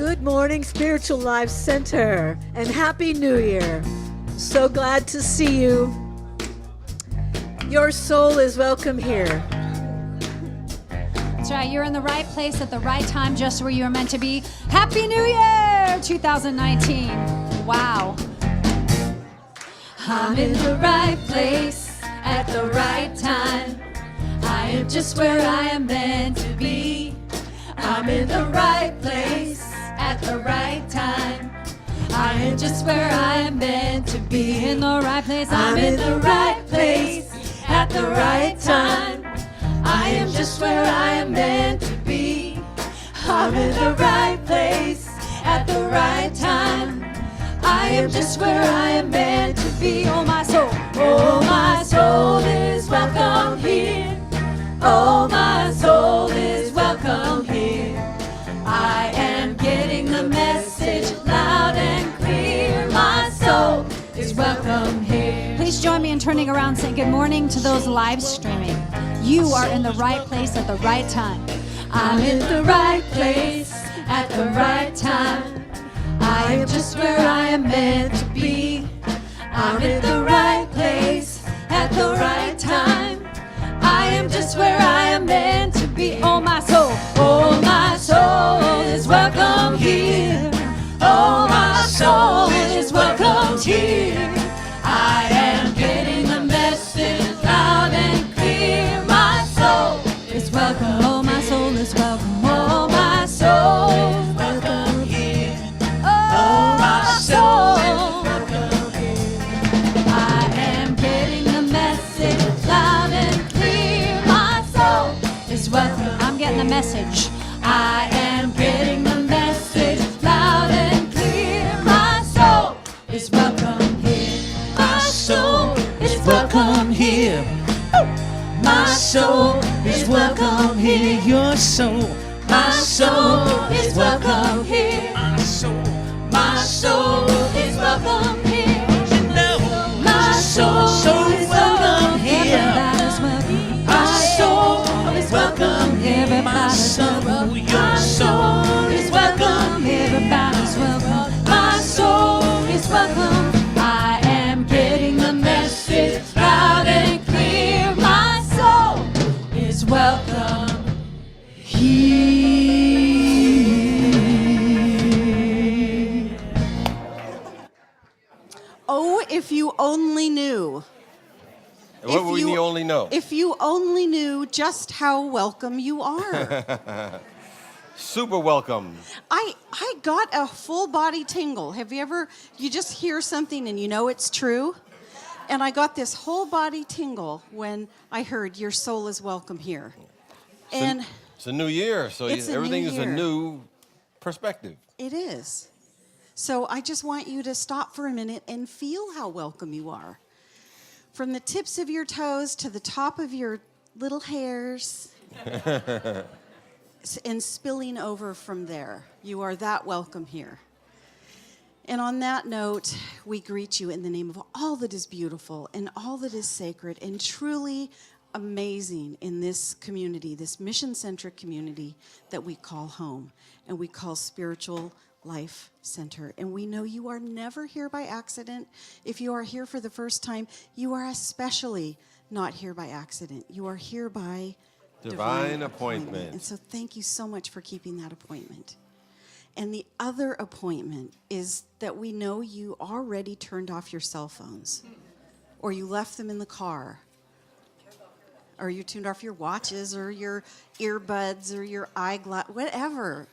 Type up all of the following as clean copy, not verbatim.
Good morning, Spiritual Life Center, and Happy New Year. So glad to see you. Your soul is welcome here. That's right. You're in the right place at the right time, just where you are meant to be. Happy New Year 2019. Wow. I'm in the right place at the right time. I am just where I am meant to be. I'm in the right place at the right time. I am just where I am meant to be. In the right place. I'm in the right place at the right time. I am just where I am meant to be. I'm in the right place at the right time. I am just where I am meant to be. Oh, my soul is welcome here. Oh, my soul is welcome here. I am getting the message loud and clear. My soul is welcome here. Please join me in turning around, saying good morning to those live streaming. You are in the right place at the right time. I'm in the right place at the right time. I am just where I am meant to be. I'm in the right place at the right time. I am just where I am meant to be. Oh, my soul is welcome here. Oh, my soul is welcome here. I am getting the message loud and clear. My soul is welcome. Oh, my soul is welcome. Oh, my soul is welcome here. Oh, my soul is welcome here. I am getting the message loud and clear. My soul is welcome. I'm getting the message. I am getting the message loud and clear. My soul is welcome here. My soul is welcome here. My soul is welcome here. Your soul. My soul is welcome here. My soul is welcome here. My soul is welcome here. My soul is welcome here. Everybody's welcome. Your soul is welcome. Everybody's welcome. My soul is welcome. I am getting the message loud and clear. My soul is welcome here. Oh, if you only knew. What would we only know? If you only knew just how welcome you are. Super welcome. I got a full body tingle. Have you just hear something and you know it's true? And I got this whole body tingle when I heard your soul is welcome here. And it's a new year, so everything is a year. new perspective. It is. So I just want you to stop for a minute and feel how welcome you are. From the tips of your toes to the top of your little hairs and spilling over from there. You are that welcome here. And on that note, we greet you in the name of all that is beautiful and all that is sacred and truly amazing in this community, this mission-centric community that we call home and we call Spiritual Life Center. And we know you are never here by accident. If you are here for the first time, you are especially not here by accident. You are here by divine appointment. And so thank you so much for keeping that appointment. And the other appointment is that we know you already turned off your cell phones, or you left them in the car, or you turned off your watches or your earbuds or your eyeglass, whatever.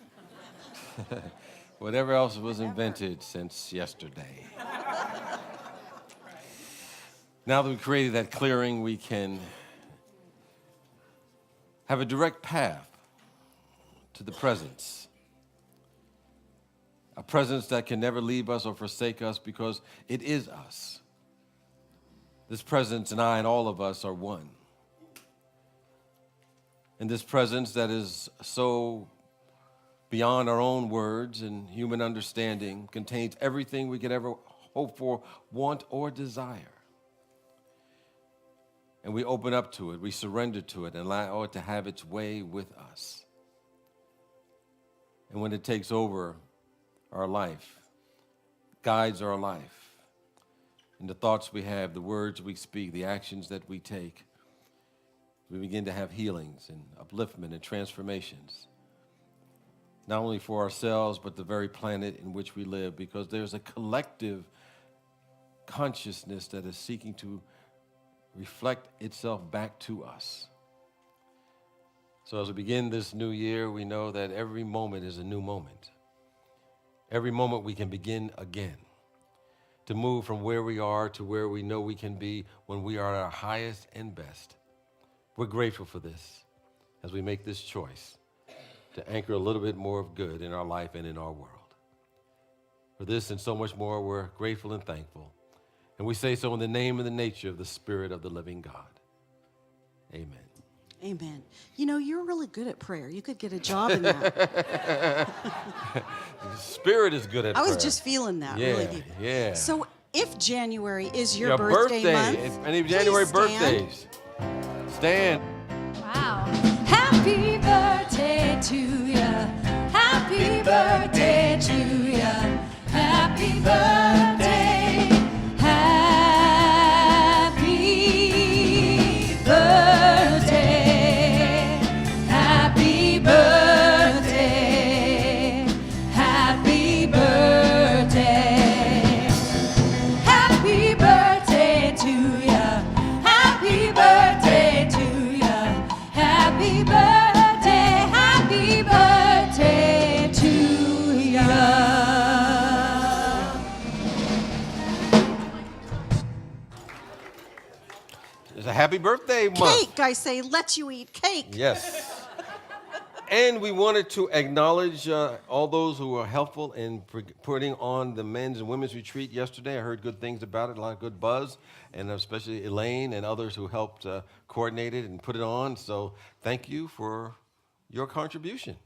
Whatever else was invented since yesterday. Now that we created that clearing, we can have a direct path to the presence. A presence that can never leave us or forsake us because it is us. This presence and I and all of us are one. And this presence that is so beyond our own words and human understanding contains everything we could ever hope for, want, or desire. And we open up to it, we surrender to it, and allow it to have its way with us. And when it takes over, our life, guides our life. And the thoughts we have, the words we speak, the actions that we take, we begin to have healings and upliftment and transformations, not only for ourselves, but the very planet in which we live, because there's a collective consciousness that is seeking to reflect itself back to us. So as we begin this new year, we know that every moment is a new moment. Every moment we can begin again, to move from where we are to where we know we can be when we are at our highest and best. We're grateful for this as we make this choice to anchor a little bit more of good in our life and in our world. For this and so much more, we're grateful and thankful. And we say so in the name and the nature of the Spirit of the living God. Amen. Amen. You know, you're really good at prayer. You could get a job in that. The Spirit is good at prayer. I was just feeling that really deep. Yeah. So if January is your birthday month, any January please stand. birthdays, stand. Wow. Happy birthday to you. Happy birthday to you. Happy birthday. Happy birthday. Happy birthday. Happy birthday. Happy birthday to you. Happy birthday to you. Happy birthday. Happy birthday to you. It's a happy birthday month. Cake, I say, let you eat cake. Yes. And we wanted to acknowledge all those who were helpful in putting on the men's and women's retreat yesterday. I heard good things about it, a lot of good buzz, and especially Elaine and others who helped coordinate it and put it on. So thank you for your contribution.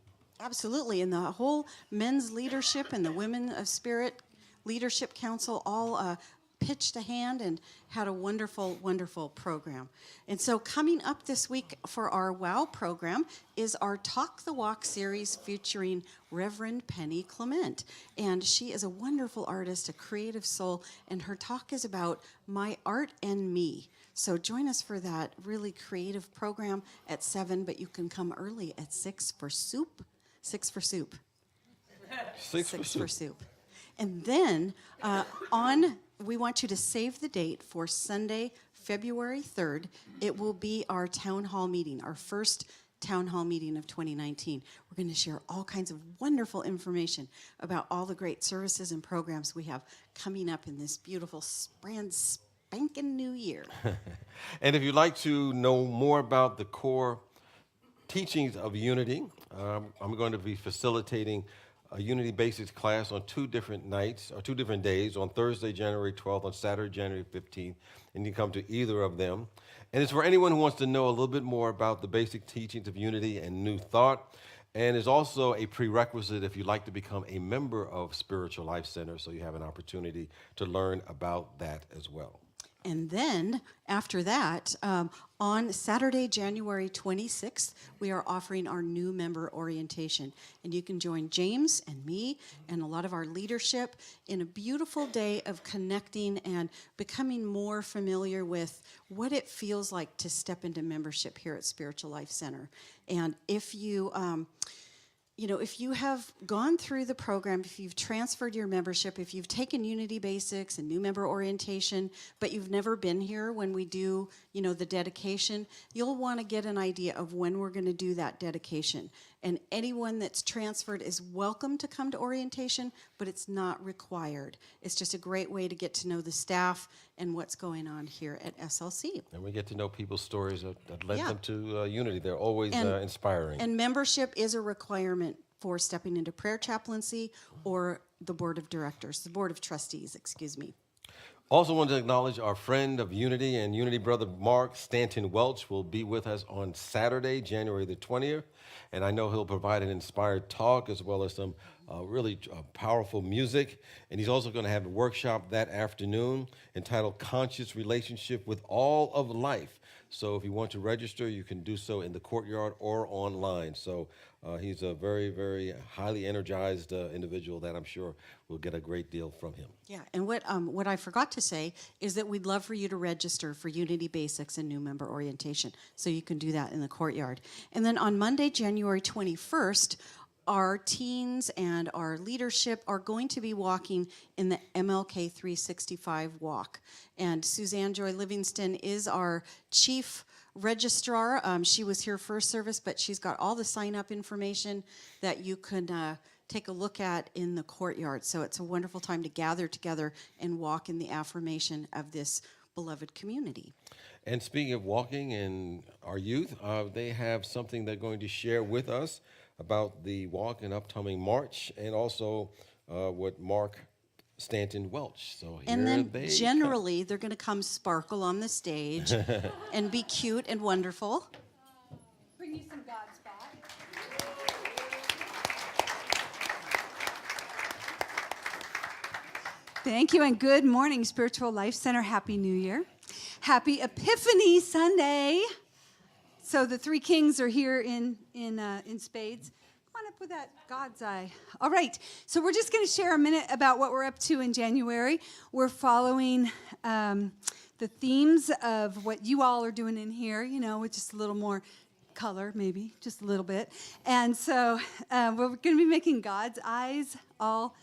Absolutely. And the whole men's leadership and the Women of Spirit Leadership Council all pitched a hand and had a wonderful, wonderful program. And so coming up this week for our WOW program is our Talk the Walk series featuring Reverend Penny Clement. And she is a wonderful artist, a creative soul, and her talk is about my art and me. So join us for that really creative program at 7, but you can come early at 6 for soup. 6 for soup. 6 for soup. And then we want you to save the date for Sunday, February 3rd. It will be our town hall meeting, our first town hall meeting of 2019. We're going to share all kinds of wonderful information about all the great services and programs we have coming up in this beautiful brand spanking new year. And if you'd like to know more about the core teachings of unity, I'm going to be facilitating a Unity Basics class on 2 different nights, or 2 different days, on Thursday, January 12th, on Saturday, January 15th, and you can come to either of them. And it's for anyone who wants to know a little bit more about the basic teachings of unity and New Thought, and is also a prerequisite if you'd like to become a member of Spiritual Life Center, so you have an opportunity to learn about that as well. And then after that, on Saturday, January 26th, we are offering our new member orientation. And you can join James and me and a lot of our leadership in a beautiful day of connecting and becoming more familiar with what it feels like to step into membership here at Spiritual Life Center. And if you if you have gone through the program, if you've transferred your membership, if you've taken Unity Basics and new member orientation, but you've never been here when we do, the dedication, you'll want to get an idea of when we're going to do that dedication. And anyone that's transferred is welcome to come to orientation, but it's not required. It's just a great way to get to know the staff and what's going on here at SLC. And we get to know people's stories that led them to Unity. They're always inspiring. And membership is a requirement for stepping into prayer chaplaincy or the board of trustees, excuse me. Also want to acknowledge our friend of Unity and Unity brother Mark Stanton Welch will be with us on Saturday, January the 20th. And I know he'll provide an inspired talk as well as some really powerful music. And he's also going to have a workshop that afternoon entitled Conscious Relationship with All of Life. So if you want to register, you can do so in the courtyard or online. So he's a very, very highly energized individual that I'm sure will get a great deal from him. Yeah, and what I forgot to say is that we'd love for you to register for Unity Basics and New Member Orientation. So you can do that in the courtyard. And then on Monday, January 21st, our teens and our leadership are going to be walking in the MLK 365 walk. And Suzanne Joy Livingston is our chief registrar. She was here first service, but she's got all the sign-up information that you can take a look at in the courtyard. So it's a wonderful time to gather together and walk in the affirmation of this beloved community. And speaking of walking in our youth, they have something they're going to share with us about the walk in upcoming March, and also what Mark Stanton Welch. So here And then they generally, they're going to come sparkle on the stage and be cute and wonderful. Bring you some God's back. Thank you, and good morning, Spiritual Life Center. Happy New Year. Happy Epiphany Sunday. So the three kings are here in spades. Come on up with that God's eye. All right, so we're just going to share a minute about what we're up to in January. We're following the themes of what you all are doing in here, you know, with just a little more color, maybe, just a little bit. And so we're going to be making God's eyes all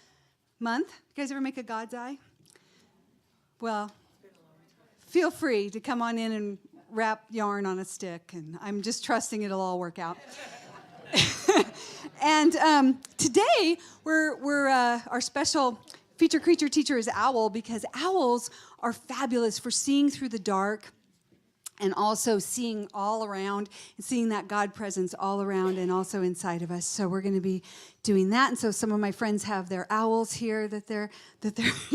month. You guys ever make a God's eye? Well, feel free to come on in and wrap yarn on a stick, and I'm just trusting it'll all work out. And today, our special feature creature teacher is Owl, because owls are fabulous for seeing through the dark and also seeing all around and seeing that God presence all around and also inside of us. So we're going to be doing that. And so some of my friends have their owls here that they're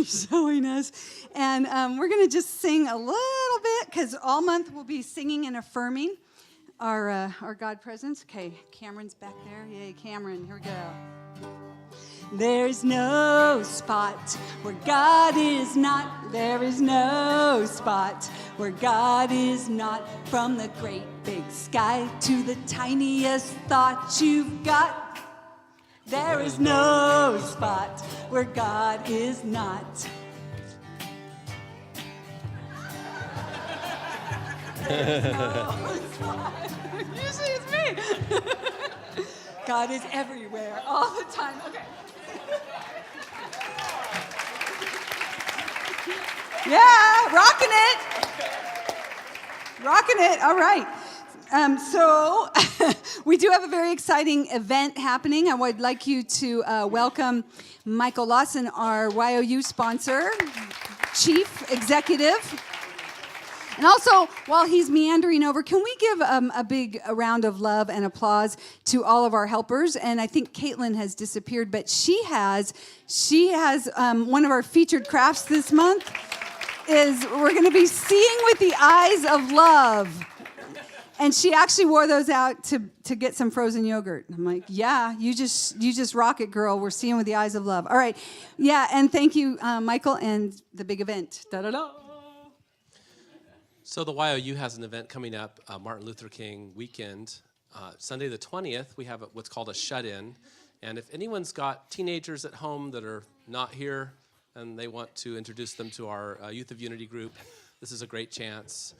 showing us. And we're going to just sing a little bit, because all month we'll be singing and affirming our God presence. Okay, Cameron's back there. Yay, Cameron, here we go. There's no spot where God is not. There is no spot where God is not. From the great big sky to the tiniest thought you've got, there is no spot where God is not. There's no spot. Usually it's me. God is everywhere all the time. Okay. Yeah, rocking it. Rocking it. All right. So we do have a very exciting event happening. I would like you to welcome Michael Lawson, our YOU sponsor, chief executive. And also, while he's meandering over, can we give a big round of love and applause to all of our helpers? And I think Caitlin has disappeared, but she has one of our featured crafts this month. We're going to be seeing with the eyes of love. And she actually wore those out to get some frozen yogurt. I'm like, yeah, you just rock it, girl. We're seeing with the eyes of love. All right. Yeah, and thank you, Michael, and the big event. Da-da-da. So the YOU has an event coming up, Martin Luther King weekend. Sunday the 20th, we have what's called a shut-in. And if anyone's got teenagers at home that are not here and they want to introduce them to our Youth of Unity group, this is a great chance.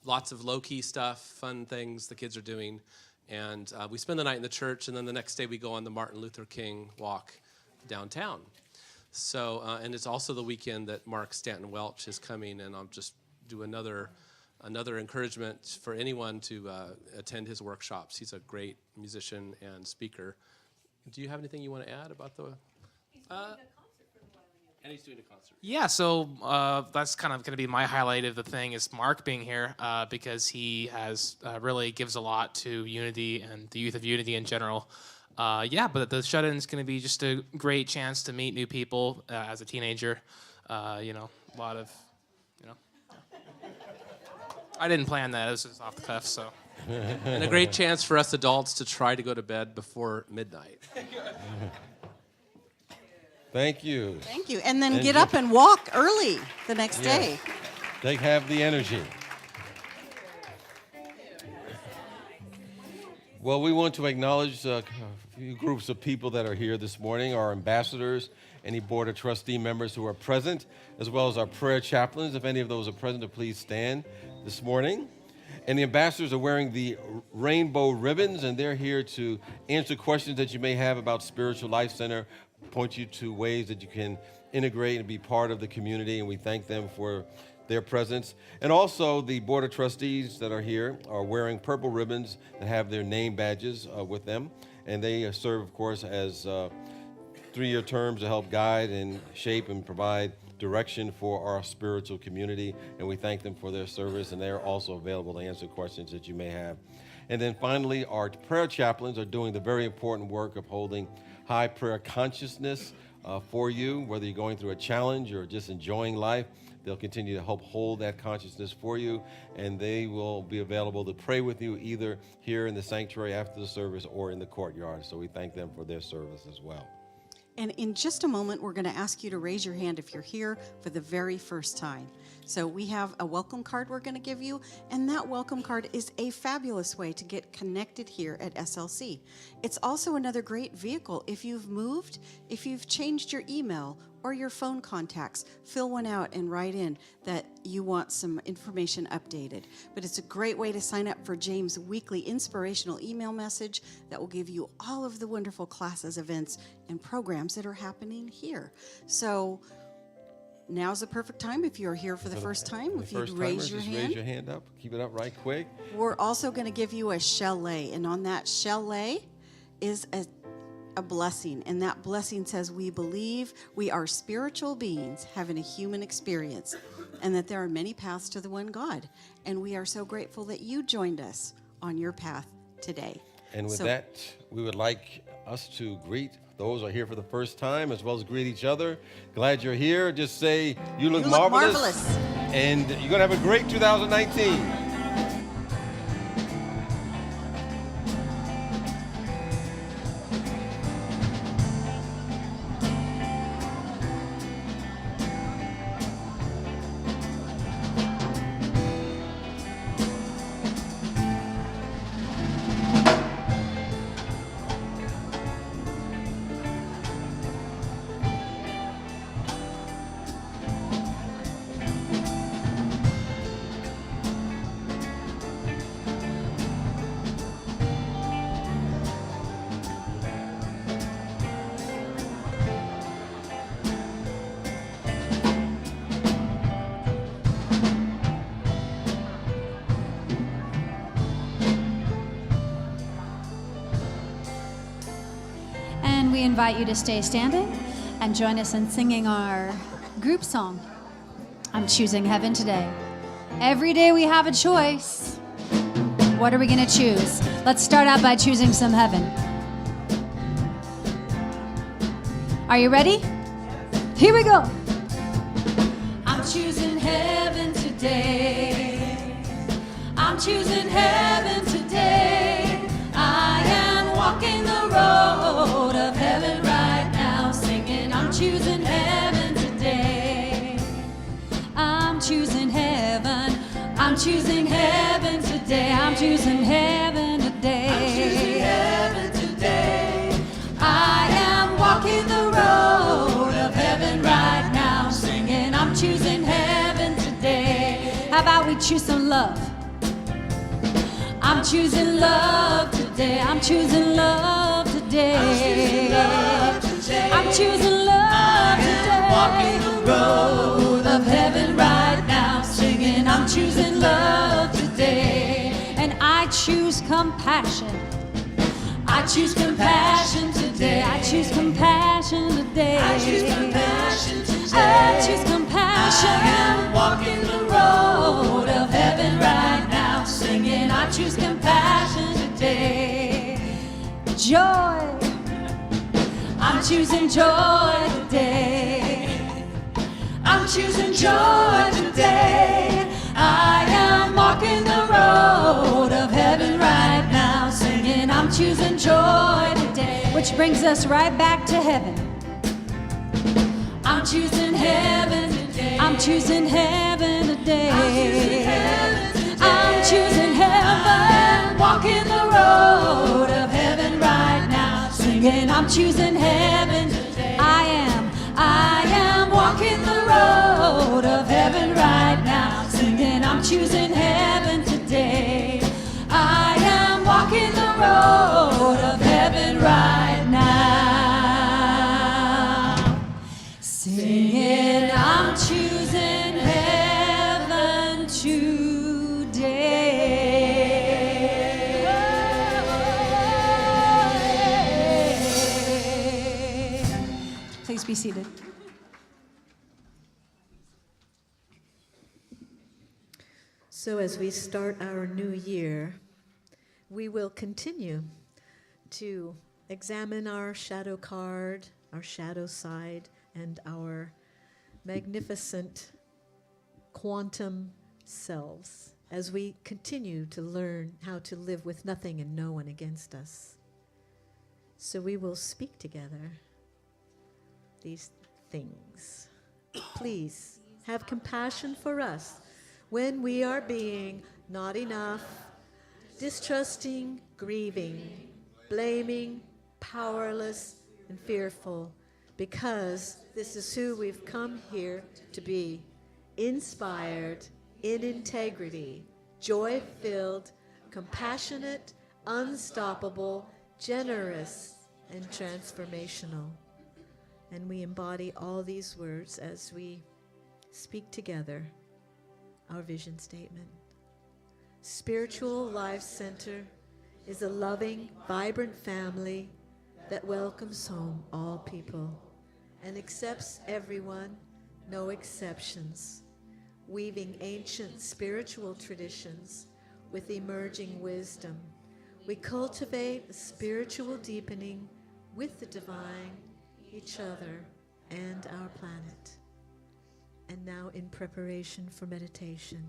Lots of low-key stuff, fun things the kids are doing. And we spend the night in the church, and then the next day we go on the Martin Luther King walk downtown. So, and it's also the weekend that Mark Stanton Welch is coming, and I'll just do another encouragement for anyone to attend his workshops. He's a great musician and speaker. Do you have anything you want to add about the? And he's doing a concert. Yeah, so that's kind of going to be my highlight of the thing is Mark being here because he has really gives a lot to Unity and the Youth of Unity in general. But the shut-in is going to be just a great chance to meet new people as a teenager. A lot of, I didn't plan that. It was just off the cuff, so. And a great chance for us adults to try to go to bed before midnight. Thank you. Thank you. And then get up and walk early the next day. They have the energy. Well, we want to acknowledge a few groups of people that are here this morning, our ambassadors, any board of trustee members who are present, as well as our prayer chaplains. If any of those are present, please stand this morning. And the ambassadors are wearing the rainbow ribbons, and they're here to answer questions that you may have about Spiritual Life Center, point you to ways that you can integrate and be part of the community, and we thank them for their presence. And also the Board of Trustees that are here are wearing purple ribbons that have their name badges with them. And they serve, of course, as 3-year terms to help guide and shape and provide direction for our spiritual community. And we thank them for their service, and they are also available to answer questions that you may have. And then finally, our prayer chaplains are doing the very important work of holding high prayer consciousness for you, whether you're going through a challenge or just enjoying life. They'll continue to help hold that consciousness for you, and they will be available to pray with you either here in the sanctuary after the service or in the courtyard. So we thank them for their service as well. And in just a moment, we're going to ask you to raise your hand if you're here for the very first time. So we have a welcome card we're going to give you, and that welcome card is a fabulous way to get connected here at SLC. It's also another great vehicle. If you've moved, if you've changed your email or your phone contacts, fill one out and write in that you want some information updated. But it's a great way to sign up for James' weekly inspirational email message that will give you all of the wonderful classes, events, and programs that are happening here. So now's the perfect time if you're here for the first time. If you'd raise your hand. Raise your hand up. Keep it up right quick. We're also going to give you a chalet, and on that chalet is a blessing, and that blessing says we believe we are spiritual beings having a human experience, and that there are many paths to the one God, and we are so grateful that you joined us on your path today. And with that, we would like us to greet those who are here for the first time, as well as greet each other. Glad you're here. Just say, you look marvelous. And you're going to have a great 2019. We invite you to stay standing and join us in singing our group song, I'm Choosing Heaven Today. Every day we have a choice. What are we going to choose? Let's start out by choosing some heaven. Are you ready? Here we go. I'm choosing heaven today. I'm choosing heaven today. I am walking the road of heaven right now, singing, I'm choosing heaven today. I'm choosing heaven. I'm choosing heaven today. I'm choosing heaven today. I'm choosing heaven today. I am walking the road of heaven right now, singing, I'm choosing heaven today. How about we choose some love? I'm choosing love today. I'm choosing love today. I'm choosing love today. I am walking the road of heaven right now, singing, I'm choosing love today. And I choose compassion. I choose compassion today. I choose compassion today. I choose compassion today. I choose compassion. I am walking the road of heaven right now, singing, I choose compassion today. Joy. I'm choosing joy today. I'm choosing joy today. I am walking the road of heaven I'm choosing joy today. Which brings us right back to heaven. I'm choosing heaven today. I'm choosing heaven today. I'm choosing heaven today. I'm choosing heaven. Walking the road of heaven right now, singing I'm choosing heaven today. I am Walking the road of heaven right now, singing I'm choosing heaven today. I am walking the road of heaven right now, singing I'm choosing heaven today. Please be seated. So, as we start our new year, we will continue to examine our shadow card, our shadow side, and our magnificent quantum selves as we continue to learn how to live with nothing and no one against us. So, we will speak together these things. Please have compassion for us when we are being not enough, distrusting, grieving, blaming, powerless, and fearful, because this is who we've come here to be: inspired, in integrity, joy-filled, compassionate, unstoppable, generous, and transformational. And we embody all these words as we speak together our vision statement. Spiritual Life Center is a loving, vibrant family that welcomes home all people and accepts everyone, no exceptions, weaving ancient spiritual traditions with emerging wisdom. We cultivate a spiritual deepening with the divine, each other, and our planet. And now, in preparation for meditation,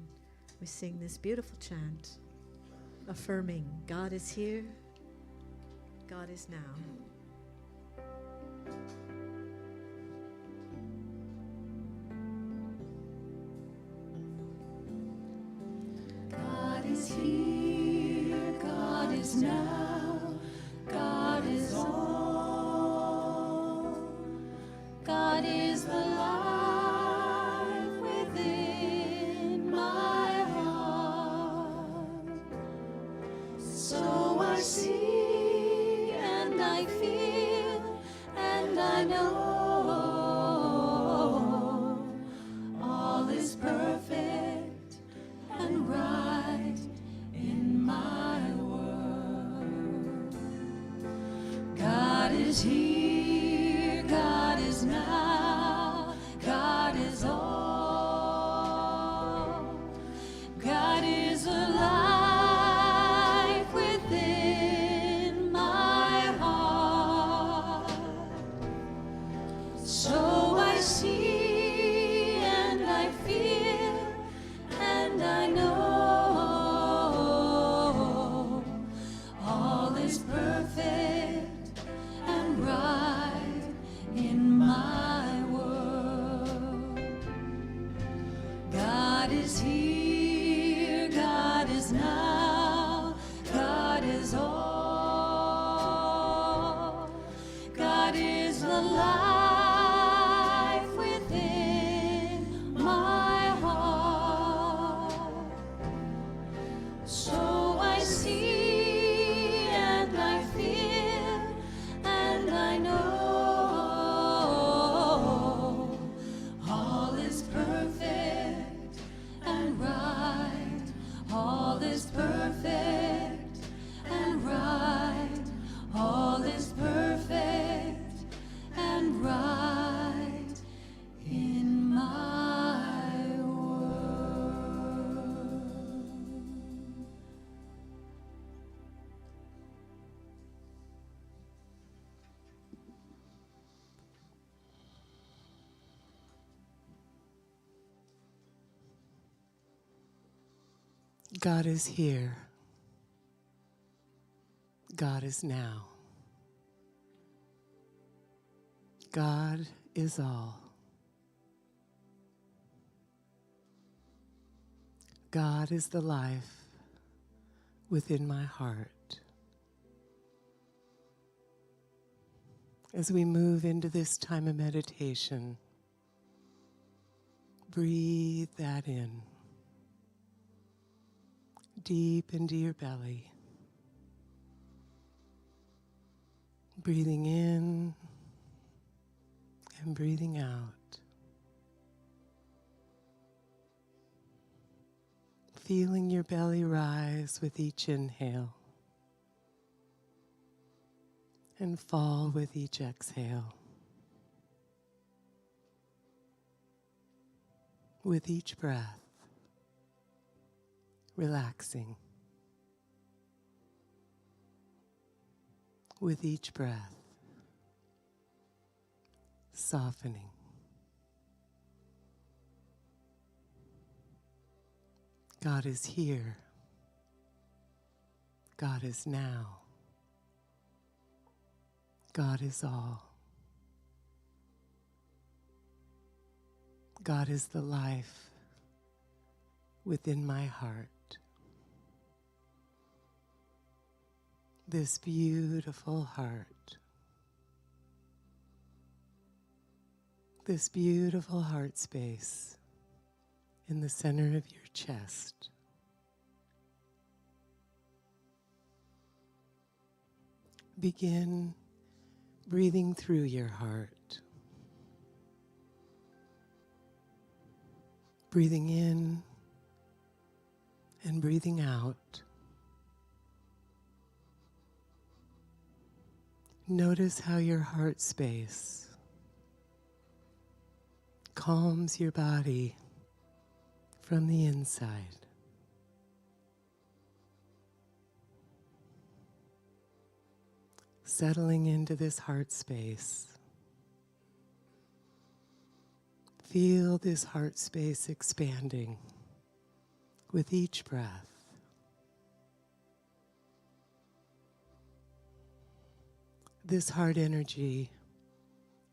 we sing this beautiful chant, affirming God is here, God is now. God is here, God is now, God is all. God is the life within my heart. So I see and I feel and I know all is perfect and right in my world. God is here, God is now, God is all. God is alive within my heart. So I see and I feel and I know all is perfect and right in my world. God is here, God is now, God is all. God is the life within my heart. So I see and I feel and I know all is perfect and right. All is perfect and right. All is perfect and right in my world. God is here. God is now. God is all. God is the life within my heart. As we move into this time of meditation, breathe that in, deep into your belly. Breathing in and breathing out. Feeling your belly rise with each inhale and fall with each exhale. With each breath, relaxing. With each breath, softening. God is here. God is now. God is all. God is the life within my heart. This beautiful heart. This beautiful heart space in the center of your chest. Begin breathing through your heart. Breathing in and breathing out. Notice how your heart space calms your body from the inside. Settling into this heart space. Feel this heart space expanding with each breath. This heart energy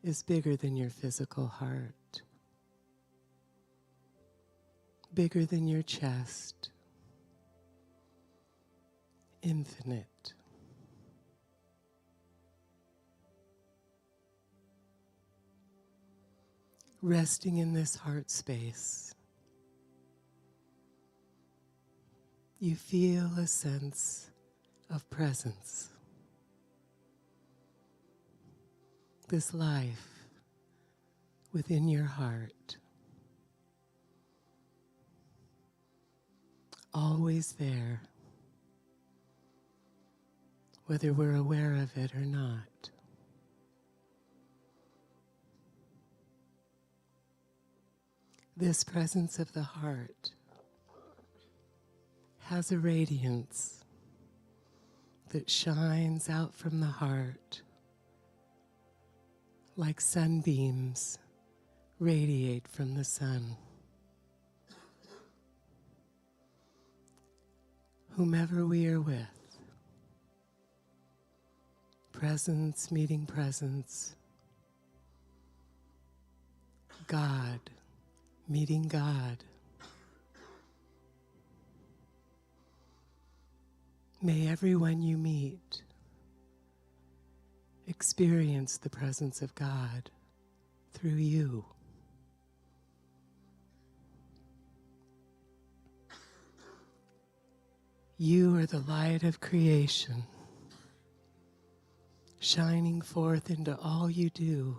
is bigger than your physical heart, bigger than your chest, infinite. Resting in this heart space, you feel a sense of presence. This life within your heart, always there, whether we're aware of it or not. This presence of the heart has a radiance that shines out from the heart like sunbeams radiate from the sun. Whomever we are with, presence meeting presence, God meeting God. May everyone you meet experience the presence of God through you. You are the light of creation, shining forth into all you do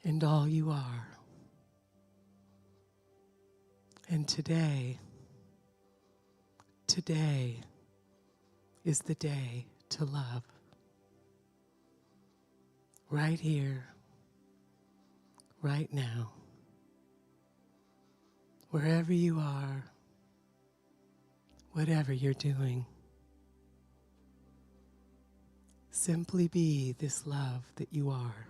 and all you are. And today is the day to love. Right here, right now, wherever you are, whatever you're doing. Simply be this love that you are.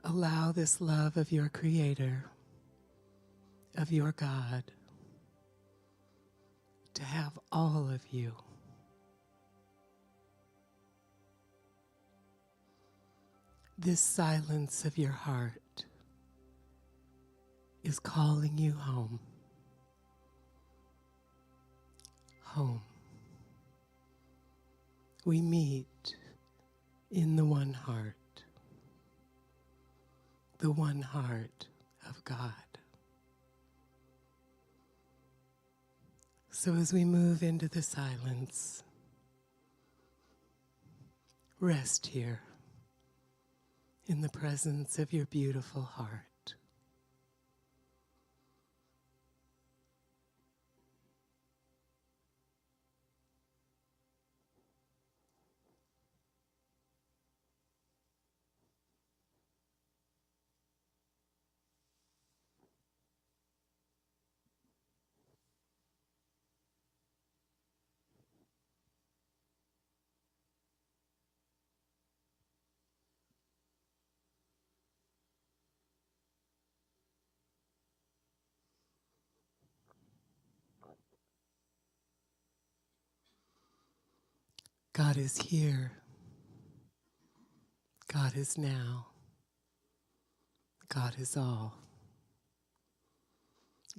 Allow this love of your Creator, of your God, to have all of you. This silence of your heart is calling you home. Home. We meet in the one heart of God. So as we move into the silence, rest here in the presence of your beautiful heart. God is here. God is now. God is all.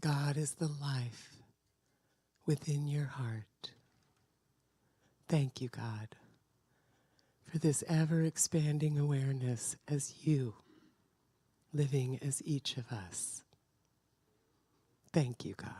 God is the life within your heart. Thank you, God, for this ever-expanding awareness as you, living as each of us. Thank you, God.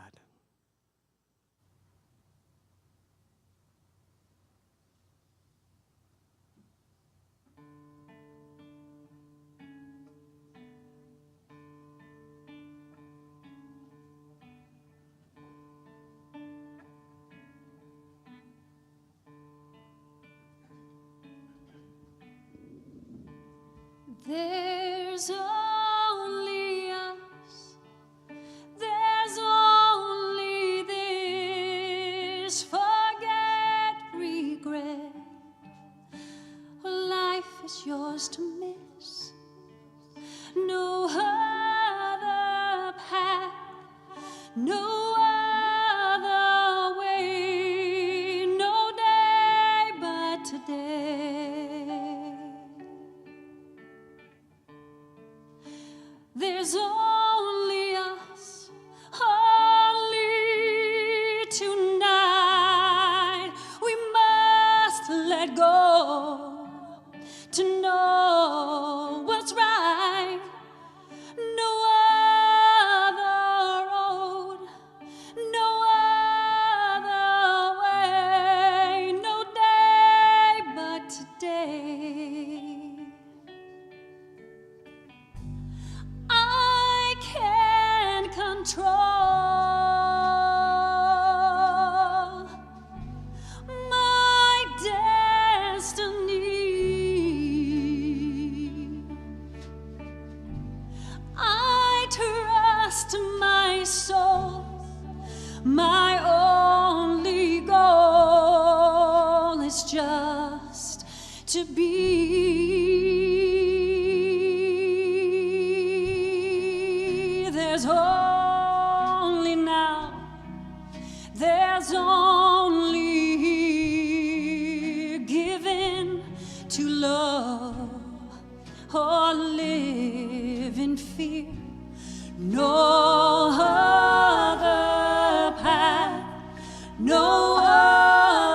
There's only us. There's only this. Forget regret. Life is yours to miss. No other path. No other way. No day but today. There's only us, only tonight. We must let go to know what's right. No other road, no other way, no day but today. I can't control my destiny. I trust my soul. My only goal is just to be. There's only now. There's only here given to love or live in fear. No other path, no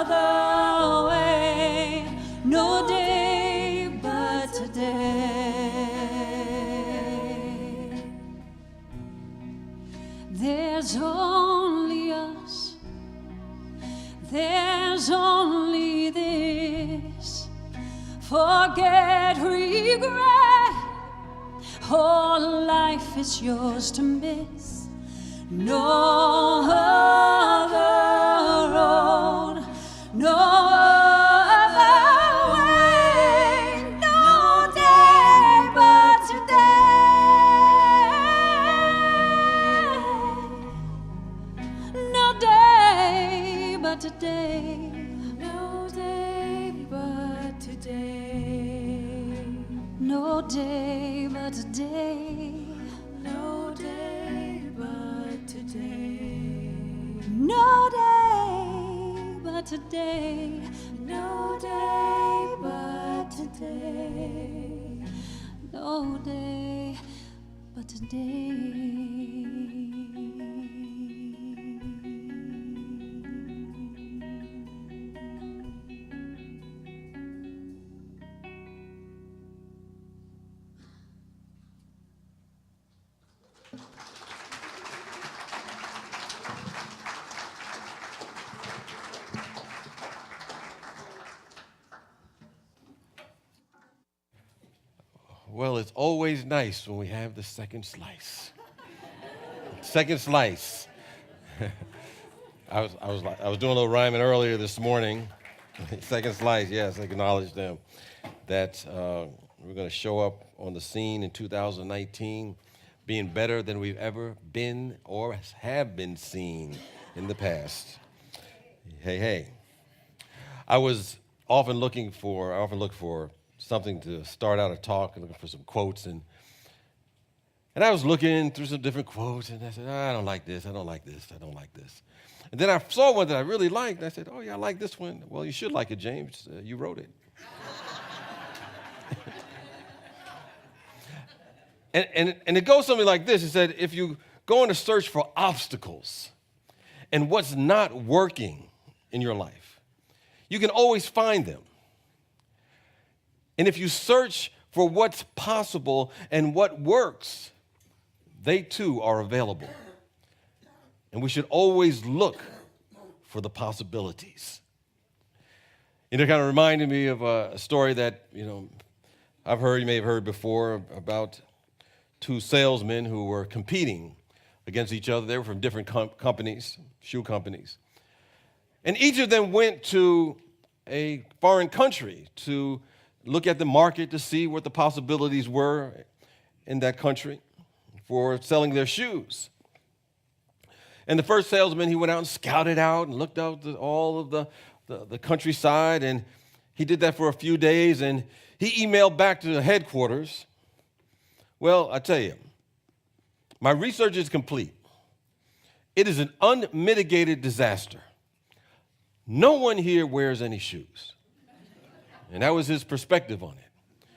other way, no day but today. There's only us, there's only this. Forget regret. All life is yours to miss. No other road, no other way, no day but today. No day but today. No day but today. No day but today. No day but today. No day but today. No day but today. No day but today. Well, it's always nice when we have the second slice. Second slice. I was doing a little rhyming earlier this morning. Second slice, yes, I acknowledge them. That we're going to show up on the scene in 2019 being better than we've ever been or have been seen in the past. Hey. I often look for something to start out a talk and looking for some quotes. And I was looking through some different quotes, and I said, I don't like this, I don't like this, I don't like this. And then I saw one that I really liked, and I said, oh, yeah, I like this one. Well, you should like it, James. You wrote it. and it goes something like this. It said, if you go on a search for obstacles and what's not working in your life, you can always find them. And if you search for what's possible and what works, they too are available. And we should always look for the possibilities. It kind of reminded me of a story that, I've heard, you may have heard before, about two salesmen who were competing against each other. They were from different companies, shoe companies. And each of them went to a foreign country to look at the market to see what the possibilities were in that country for selling their shoes. And the first salesman, he went out and scouted out and looked out all of the countryside, and he did that for a few days, and he emailed back to the headquarters. Well, I tell you, my research is complete. It is an unmitigated disaster. No one here wears any shoes. And that was his perspective on it.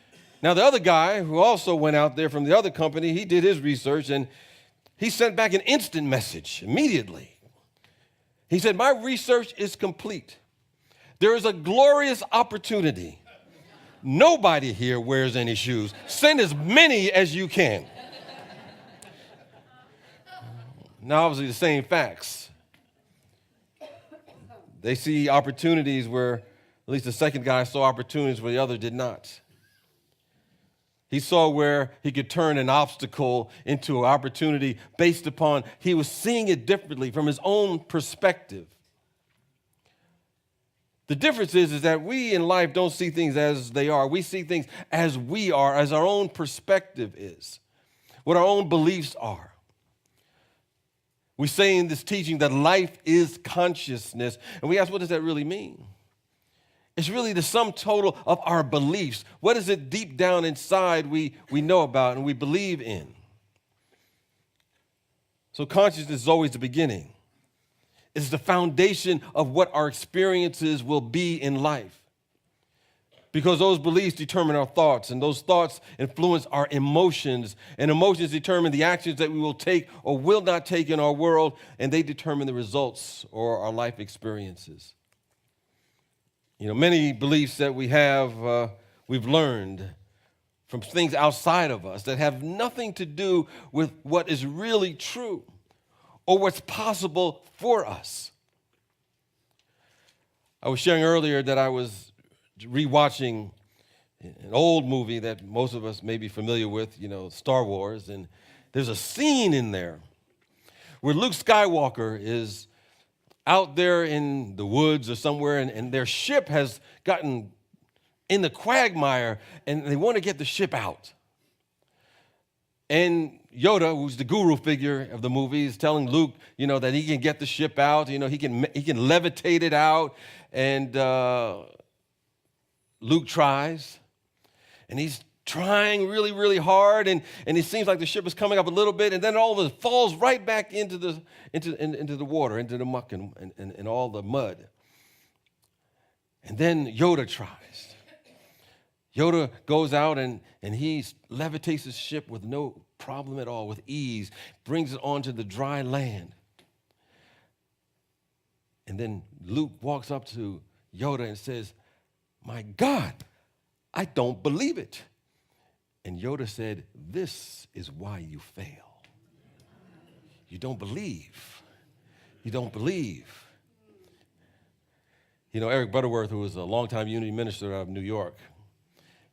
Now, the other guy who also went out there from the other company, he did his research, and he sent back an instant message immediately. He said, my research is complete. There is a glorious opportunity. Nobody here wears any shoes. Send as many as you can. Now, obviously, the same facts. They see opportunities where, at least the second guy saw opportunities where the other did not. He saw where he could turn an obstacle into an opportunity based upon, he was seeing it differently from his own perspective. The difference is that we in life don't see things as they are. We see things as we are, as our own perspective is, what our own beliefs are. We say in this teaching that life is consciousness, and we ask, what does that really mean? It's really the sum total of our beliefs. What is it deep down inside we know about and we believe in? So consciousness is always the beginning. It's the foundation of what our experiences will be in life. Because those beliefs determine our thoughts, and those thoughts influence our emotions, and emotions determine the actions that we will take or will not take in our world, and they determine the results or our life experiences. Many beliefs that we have, we've learned from things outside of us that have nothing to do with what is really true or what's possible for us. I was sharing earlier that I was rewatching an old movie that most of us may be familiar with, Star Wars, and there's a scene in there where Luke Skywalker is out there in the woods or somewhere, and their ship has gotten in the quagmire, and they want to get the ship out. And Yoda, who's the guru figure of the movie, is telling Luke, that he can get the ship out. He can levitate it out, and Luke tries, and he's trying really, really hard, and it seems like the ship is coming up a little bit, and then all of it falls right back into the water, into the muck and all the mud. And then Yoda tries. Yoda goes out and he levitates his ship with no problem at all, with ease, brings it onto the dry land. And then Luke walks up to Yoda and says, "My God, I don't believe it." And Yoda said, "This is why you fail. You don't believe. You don't believe." You know, Eric Butterworth, who was a longtime Unity minister out of New York,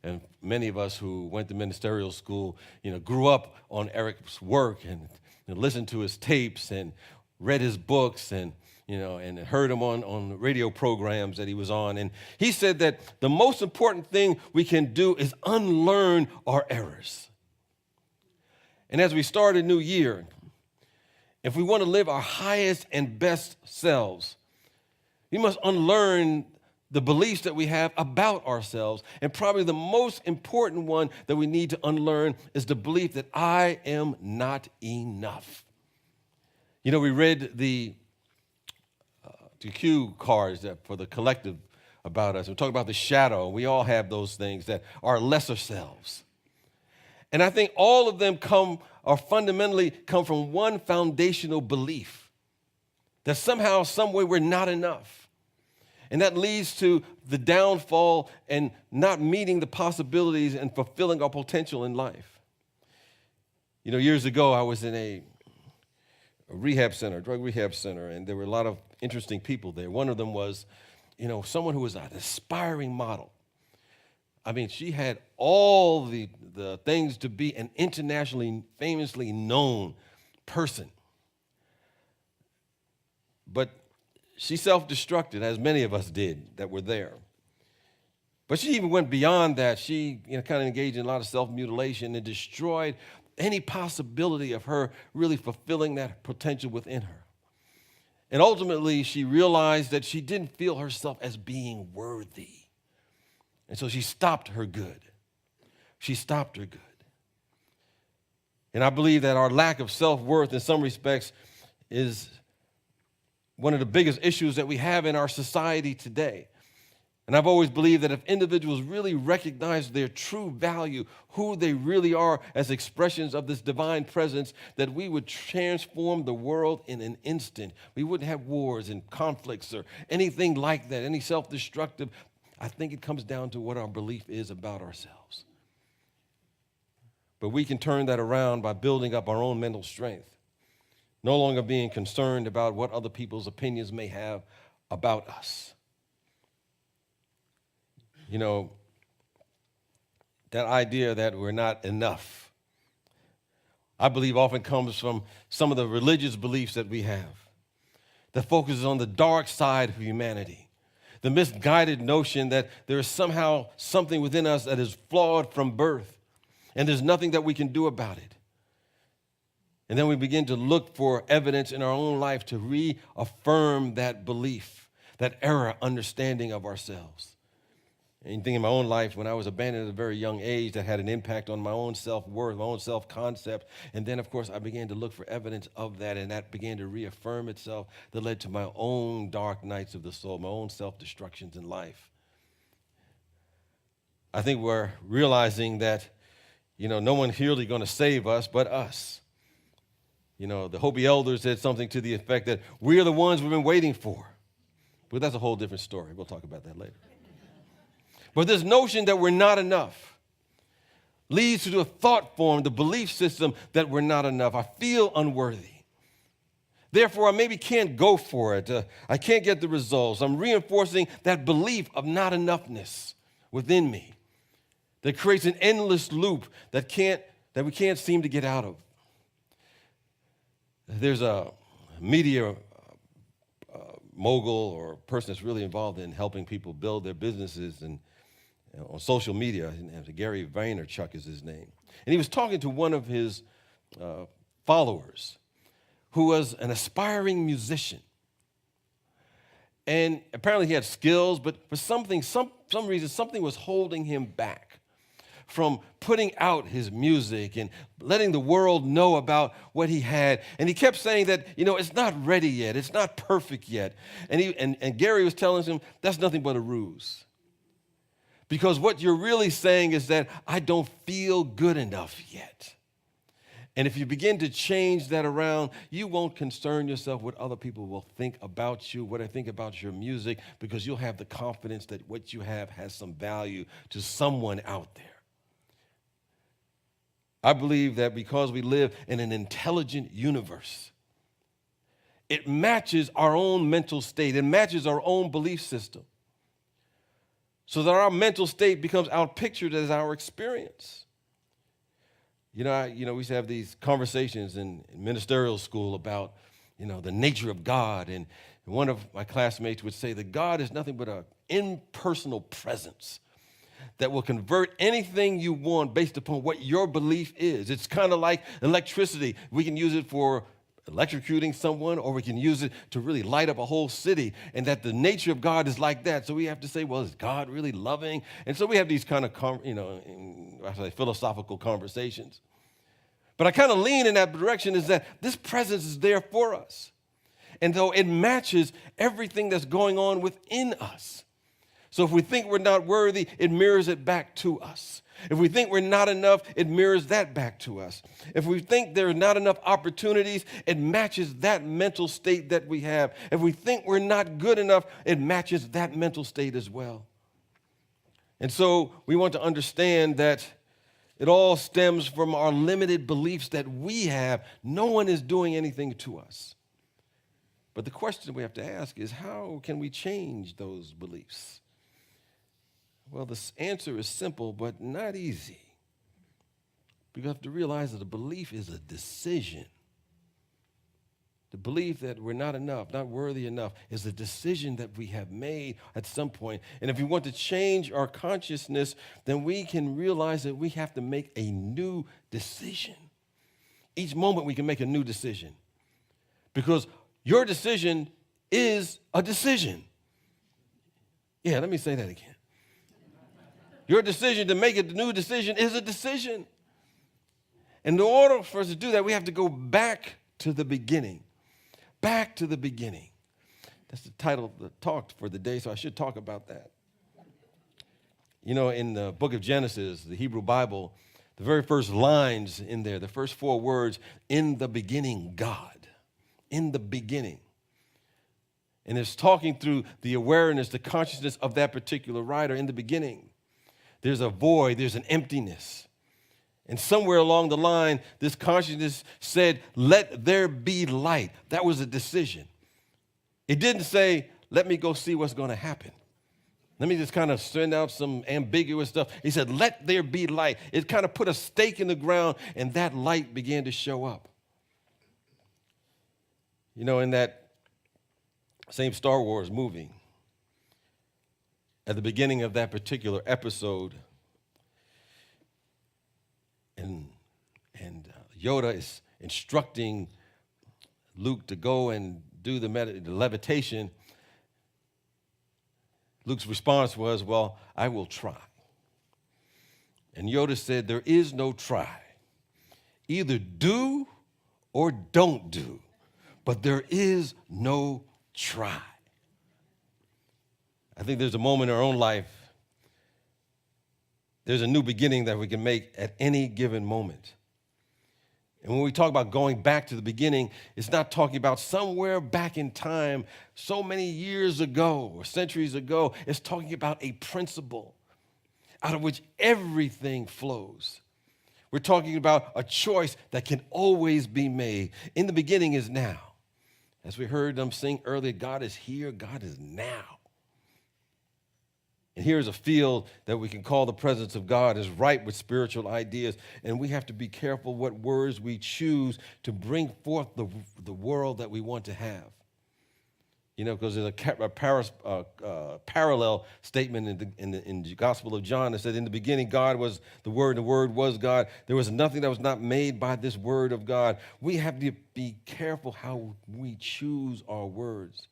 and many of us who went to ministerial school, grew up on Eric's work and listened to his tapes and read his books and heard him on radio programs that he was on. And he said that the most important thing we can do is unlearn our errors. And as we start a new year, if we want to live our highest and best selves, we must unlearn the beliefs that we have about ourselves. And probably the most important one that we need to unlearn is the belief that I am not enough. We read the cue cards for the collective about us. We talk about the shadow. We all have those things that are lesser selves. And I think all of them fundamentally come from one foundational belief, that somehow, some way, we're not enough. And that leads to the downfall and not meeting the possibilities and fulfilling our potential in life. Years ago, I was in a rehab center, drug rehab center, and there were a lot of interesting people there. One of them was, someone who was an aspiring model. I mean, she had all the things to be an internationally famously known person. But she self-destructed, as many of us did that were there. But she even went beyond that. She kind of engaged in a lot of self-mutilation and destroyed any possibility of her really fulfilling that potential within her. And ultimately, she realized that she didn't feel herself as being worthy. And so she stopped her good. She stopped her good. And I believe that our lack of self-worth in some respects is one of the biggest issues that we have in our society today. And I've always believed that if individuals really recognize their true value, who they really are as expressions of this divine presence, that we would transform the world in an instant. We wouldn't have wars and conflicts or anything like that, any self-destructive. I think it comes down to what our belief is about ourselves. But we can turn that around by building up our own mental strength, no longer being concerned about what other people's opinions may have about us. That idea that we're not enough, I believe often comes from some of the religious beliefs that we have that focuses on the dark side of humanity, the misguided notion that there is somehow something within us that is flawed from birth, and there's nothing that we can do about it. And then we begin to look for evidence in our own life to reaffirm that belief, that error understanding of ourselves. Anything in my own life, when I was abandoned at a very young age, that had an impact on my own self-worth, my own self-concept. And then, of course, I began to look for evidence of that, and that began to reaffirm itself. That led to my own dark nights of the soul, my own self-destructions in life. I think we're realizing that, no one's really going to save us but us. The Hopi elders said something to the effect that we're the ones we've been waiting for. But that's a whole different story. We'll talk about that later. But this notion that we're not enough leads to a thought form, the belief system that we're not enough. I feel unworthy. Therefore, I maybe can't go for it. I can't get the results. I'm reinforcing that belief of not enoughness within me that creates an endless loop that we can't seem to get out of. There's a media mogul or person that's really involved in helping people build their businesses and on social media. Gary Vaynerchuk is his name. And he was talking to one of his followers who was an aspiring musician. And apparently he had skills, but for some reason, something was holding him back from putting out his music and letting the world know about what he had. And he kept saying that, it's not ready yet. It's not perfect yet. And Gary was telling him, that's nothing but a ruse. Because what you're really saying is that I don't feel good enough yet. And if you begin to change that around, you won't concern yourself what other people will think about you, what they think about your music, because you'll have the confidence that what you have has some value to someone out there. I believe that because we live in an intelligent universe, it matches our own mental state. It matches our own belief system. So that our mental state becomes outpictured as our experience. We used to have these conversations in ministerial school about, the nature of God. And one of my classmates would say that God is nothing but an impersonal presence that will convert anything you want based upon what your belief is. It's kind of like electricity. We can use it for electrocuting someone, or we can use it to really light up a whole city, and that the nature of God is like that. So we have to say, well, is God really loving? And so we have these kind of, philosophical conversations. But I kind of lean in that direction, is that this presence is there for us. And though it matches everything that's going on within us. So if we think we're not worthy, it mirrors it back to us. If we think we're not enough, it mirrors that back to us. If we think there are not enough opportunities, it matches that mental state that we have. If we think we're not good enough, it matches that mental state as well. And so we want to understand that it all stems from our limited beliefs that we have. No one is doing anything to us. But the question we have to ask is, how can we change those beliefs? Well, the answer is simple, but not easy. We have to realize that a belief is a decision. The belief that we're not enough, not worthy enough, is a decision that we have made at some point. And if we want to change our consciousness, then we can realize that we have to make a new decision. Each moment we can make a new decision. Because your decision is a decision. Yeah, let me say that again. Your decision to make a new decision is a decision. And in order for us to do that, we have to go back to the beginning. Back to the beginning. That's the title of the talk for the day, so I should talk about that. In the book of Genesis, the Hebrew Bible, the very first lines in there, the first 4 words, in the beginning, God. In the beginning. And it's talking through the awareness, the consciousness of that particular writer in the beginning. There's a void, there's an emptiness. And somewhere along the line, this consciousness said, let there be light. That was a decision. It didn't say, let me go see what's going to happen. Let me just kind of send out some ambiguous stuff. He said, let there be light. It kind of put a stake in the ground, and that light began to show up. In that same Star Wars movie, at the beginning of that particular episode, and Yoda is instructing Luke to go and do the levitation. Luke's response was, well, I will try. And Yoda said, there is no try. Either do or don't do, but there is no try. I think there's a moment in our own life, there's a new beginning that we can make at any given moment. And when we talk about going back to the beginning, it's not talking about somewhere back in time, so many years ago or centuries ago. It's talking about a principle out of which everything flows. We're talking about a choice that can always be made. In the beginning is now. As we heard them sing earlier, God is here, God is now. And here's a field that we can call the presence of God is ripe with spiritual ideas. And we have to be careful what words we choose to bring forth the world that we want to have. Because there's a parallel statement in the Gospel of John that said, in the beginning, God was the Word, and the Word was God. There was nothing that was not made by this Word of God. We have to be careful how we choose our words.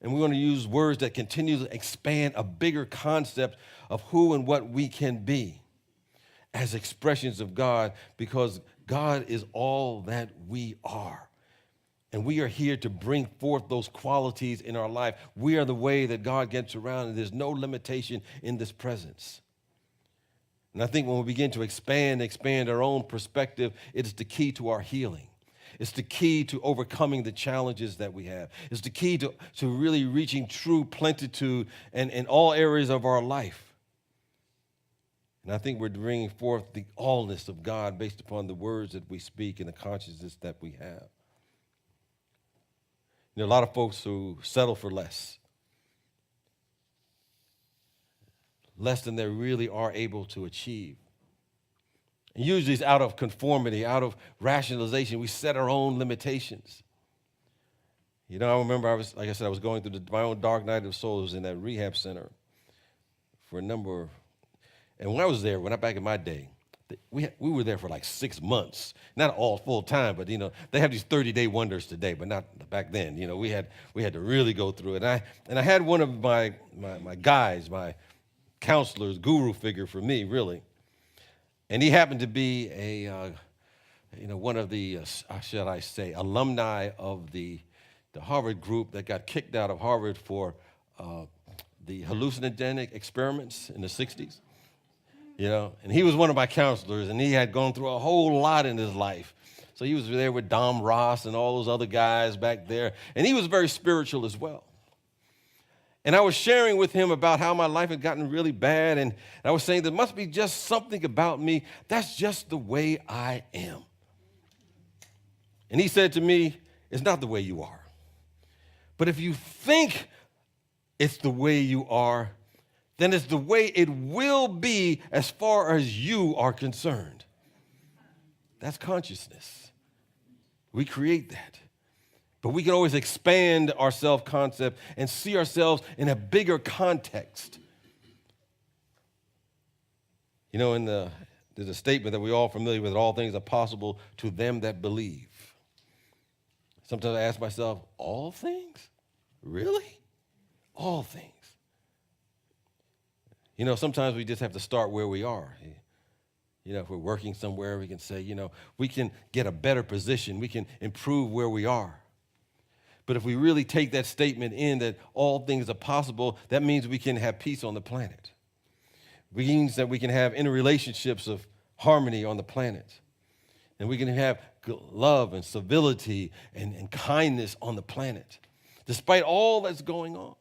And we want to use words that continue to expand a bigger concept of who and what we can be as expressions of God, because God is all that we are. And we are here to bring forth those qualities in our life. We are the way that God gets around, and there's no limitation in this presence. And I think when we begin to expand our own perspective, it is the key to our healing. It's the key to overcoming the challenges that we have. It's the key to really reaching true plenitude in all areas of our life. And I think we're bringing forth the allness of God based upon the words that we speak and the consciousness that we have. You know, a lot of folks who settle for less than they really are able to achieve. And usually it's out of conformity, out of rationalization. We set our own limitations. You know, I remember I was going through my own dark night of the soul. I was in that rehab center for a number. And when I was there, back in my day, we were there for like 6 months. Not all full time, but, you know, they have these 30-day wonders today, but not back then. You know, we had to really go through it. And I had one of my guys, my counselors, guru figure for me, really. And he happened to be one of the, shall I say, alumni of the Harvard group that got kicked out of Harvard for the hallucinogenic experiments in the 60s. You know, and he was one of my counselors, and he had gone through a whole lot in his life. So he was there with Dom Ross and all those other guys back there, and he was very spiritual as well. And I was sharing with him about how my life had gotten really bad, and I was saying there must be just something about me. That's just the way I am. And he said to me, it's not the way you are. But if you think it's the way you are, then it's the way it will be as far as you are concerned. That's consciousness. We create that. But we can always expand our self-concept and see ourselves in a bigger context. You know, there's a statement that we're all familiar with, all things are possible to them that believe. Sometimes I ask myself, all things? Really? All things. You know, sometimes we just have to start where we are. You know, if we're working somewhere, we can say, you know, we can get a better position. We can improve where we are. But if we really take that statement in that all things are possible, that means we can have peace on the planet. It means that we can have interrelationships of harmony on the planet. And we can have love and civility and kindness on the planet, despite all that's going on.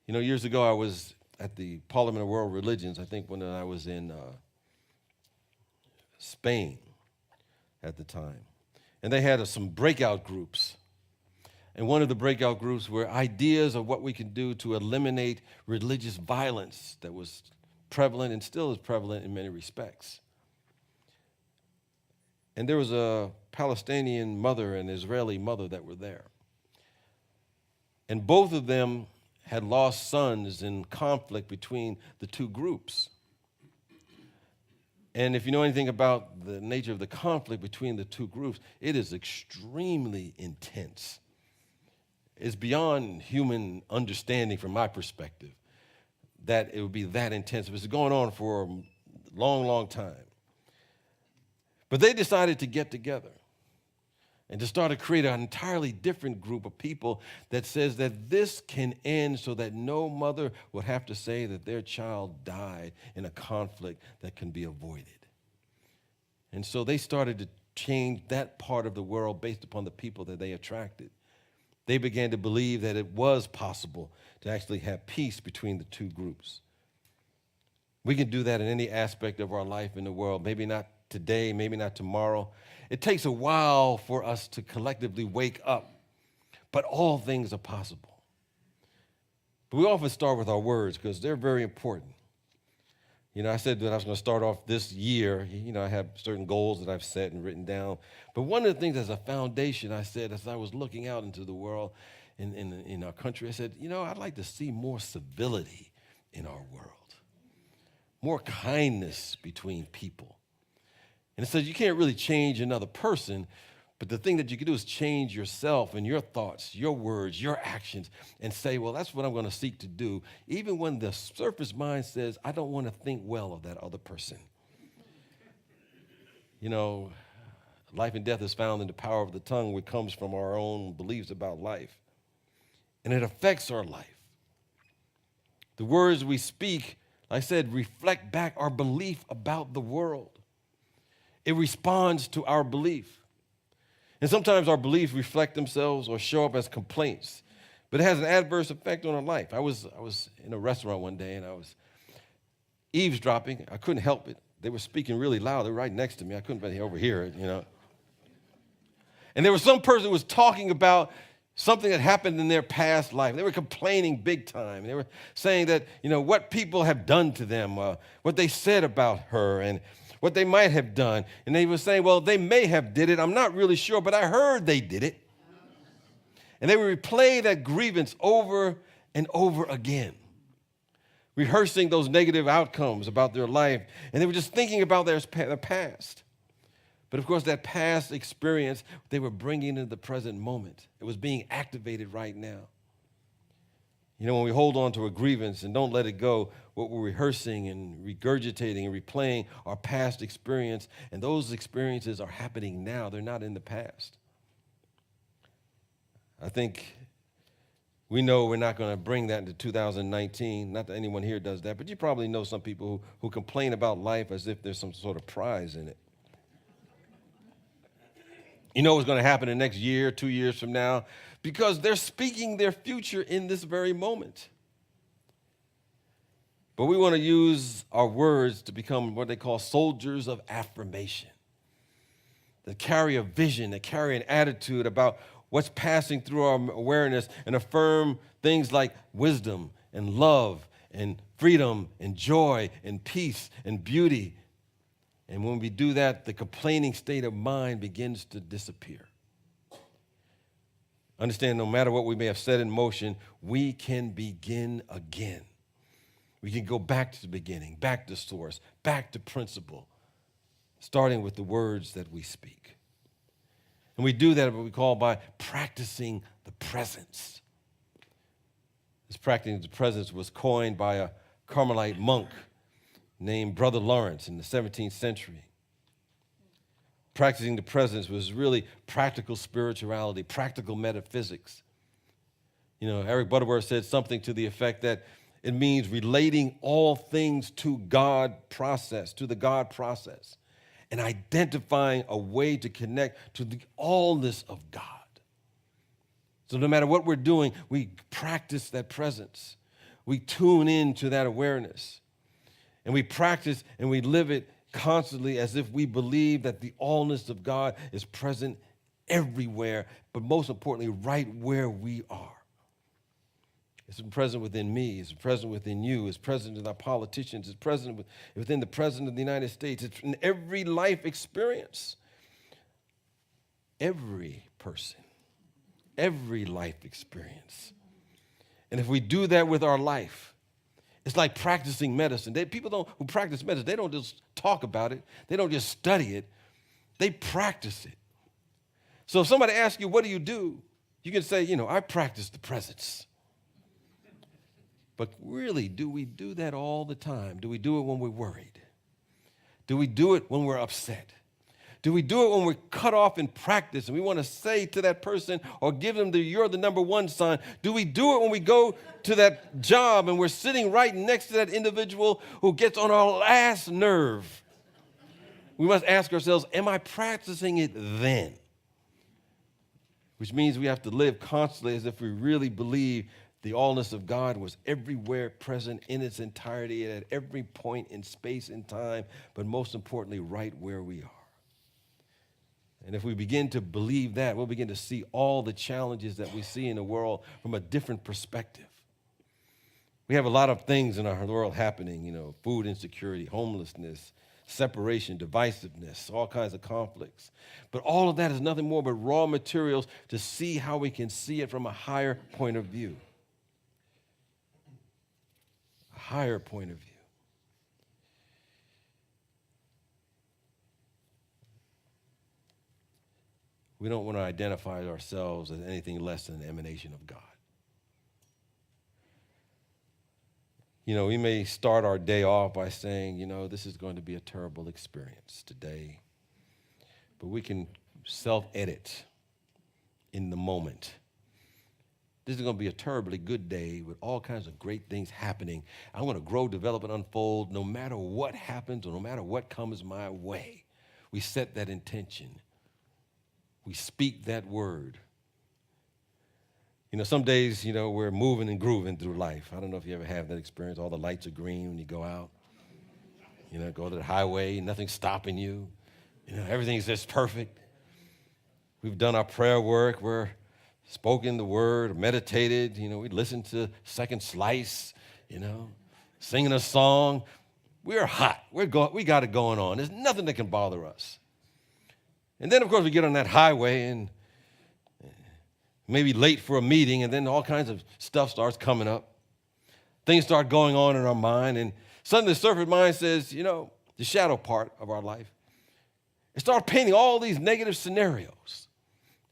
You know, years ago, I was at the Parliament of World Religions, I think when I was in Spain at the time. And they had some breakout groups. And one of the breakout groups were ideas of what we can do to eliminate religious violence that was prevalent and still is prevalent in many respects. And there was a Palestinian mother and Israeli mother that were there. And both of them had lost sons in conflict between the two groups. And if you know anything about the nature of the conflict between the two groups, it is extremely intense. It's beyond human understanding from my perspective that it would be that intense. It was going on for a long, long time. But they decided to get together and to start to create an entirely different group of people that says that this can end so that no mother would have to say that their child died in a conflict that can be avoided. And so they started to change that part of the world based upon the people that they attracted. They began to believe that it was possible to actually have peace between the two groups. We can do that in any aspect of our life in the world, maybe not today, maybe not tomorrow. It takes a while for us to collectively wake up, but all things are possible. But we often start with our words because they're very important. You know, I said that I was going to start off this year. You know, I have certain goals that I've set and written down. But one of the things as a foundation, I said, as I was looking out into the world, in our country, I said, you know, I'd like to see more civility in our world, more kindness between people. And it says you can't really change another person, But the thing that you can do is change yourself and your thoughts, your words, your actions, and say, well, that's what I'm going to seek to do, even when the surface mind says, I don't want to think well of that other person. You know, life and death is found in the power of the tongue, which comes from our own beliefs about life. And it affects our life. The words we speak, like I said, reflect back our belief about the world. It responds to our belief. And sometimes our beliefs reflect themselves or show up as complaints, but it has an adverse effect on our life. I was in a restaurant one day, and I was eavesdropping. I couldn't help it. They were speaking really loud. They were right next to me. I couldn't overhear it, you know. And there was some person who was talking about something that happened in their past life. They were complaining big time. They were saying that, you know, what people have done to them, what they said about her, and what they might have done. And they were saying, well, they may have did it. I'm not really sure, but I heard they did it. And they would replay that grievance over and over again, rehearsing those negative outcomes about their life. And they were just thinking about their past. But of course, that past experience, they were bringing into the present moment. It was being activated right now. You know, when we hold on to a grievance and don't let it go, what we're rehearsing and regurgitating and replaying our past experience, and those experiences are happening now. They're not in the past. I think we know we're not going to bring that into 2019. Not that anyone here does that, but you probably know some people who complain about life as if there's some sort of prize in it. You know what's going to happen in the next year, 2 years from now, because they're speaking their future in this very moment. But we want to use our words to become what they call soldiers of affirmation, that carry a vision, that carry an attitude about what's passing through our awareness and affirm things like wisdom and love and freedom and joy and peace and beauty. And when we do that, the complaining state of mind begins to disappear. Understand, no matter what we may have set in motion, we can begin again. We can go back to the beginning, back to source, back to principle, starting with the words that we speak. And we do that what we call by practicing the presence. This practicing the presence was coined by a Carmelite monk named Brother Lawrence in the 17th century. Practicing the presence was really practical spirituality, practical metaphysics. You know, Eric Butterworth said something to the effect that it means relating all things to God process, to the God process, and identifying a way to connect to the allness of God. So no matter what we're doing, we practice that presence. We tune in to that awareness. And we practice and we live it constantly as if we believe that the allness of God is present everywhere, but most importantly, right where we are. It's present within me. It's present within you. It's present in our politicians. It's present within the President of the United States. It's in every life experience. Every person. Every life experience. And if we do that with our life, it's like practicing medicine. People who practice medicine, they don't just talk about it. They don't just study it. They practice it. So if somebody asks you, what do? You can say, I practice the presence. But really, do we do that all the time? Do we do it when we're worried? Do we do it when we're upset? Do we do it when we're cut off in practice and we want to say to that person or give them the "you're the number one" sign? Do we do it when we go to that job and we're sitting right next to that individual who gets on our last nerve? We must ask ourselves, am I practicing it then? Which means we have to live constantly as if we really believe the allness of God was everywhere present in its entirety and at every point in space and time, but most importantly, right where we are. And if we begin to believe that, we'll begin to see all the challenges that we see in the world from a different perspective. We have a lot of things in our world happening, food insecurity, homelessness, separation, divisiveness, all kinds of conflicts. But all of that is nothing more but raw materials to see how we can see it from a higher point of view. A higher point of view. We We don't want to identify ourselves as anything less than an emanation of God. You know, we may start our day off by saying, you know, this is going to be a terrible experience today. But we can self-edit in the moment. This is going to be a terribly good day with all kinds of great things happening. I'm going to grow, develop, and unfold no matter what happens or no matter what comes my way. We set that intention. We speak that word. You know, some days, you know, we're moving and grooving through life. I don't know if you ever have that experience. All the lights are green when you go out. You know, go to the highway, nothing's stopping you. You know, everything's just perfect. We've done our prayer work. We're spoken the word, meditated. You know, we listened to Second Slice, you know, singing a song. We're hot. We got it going on. There's nothing that can bother us. And then, of course, we get on that highway and maybe late for a meeting, and then all kinds of stuff starts coming up. Things start going on in our mind, and suddenly the surface mind says, you know, the shadow part of our life, it starts painting all these negative scenarios.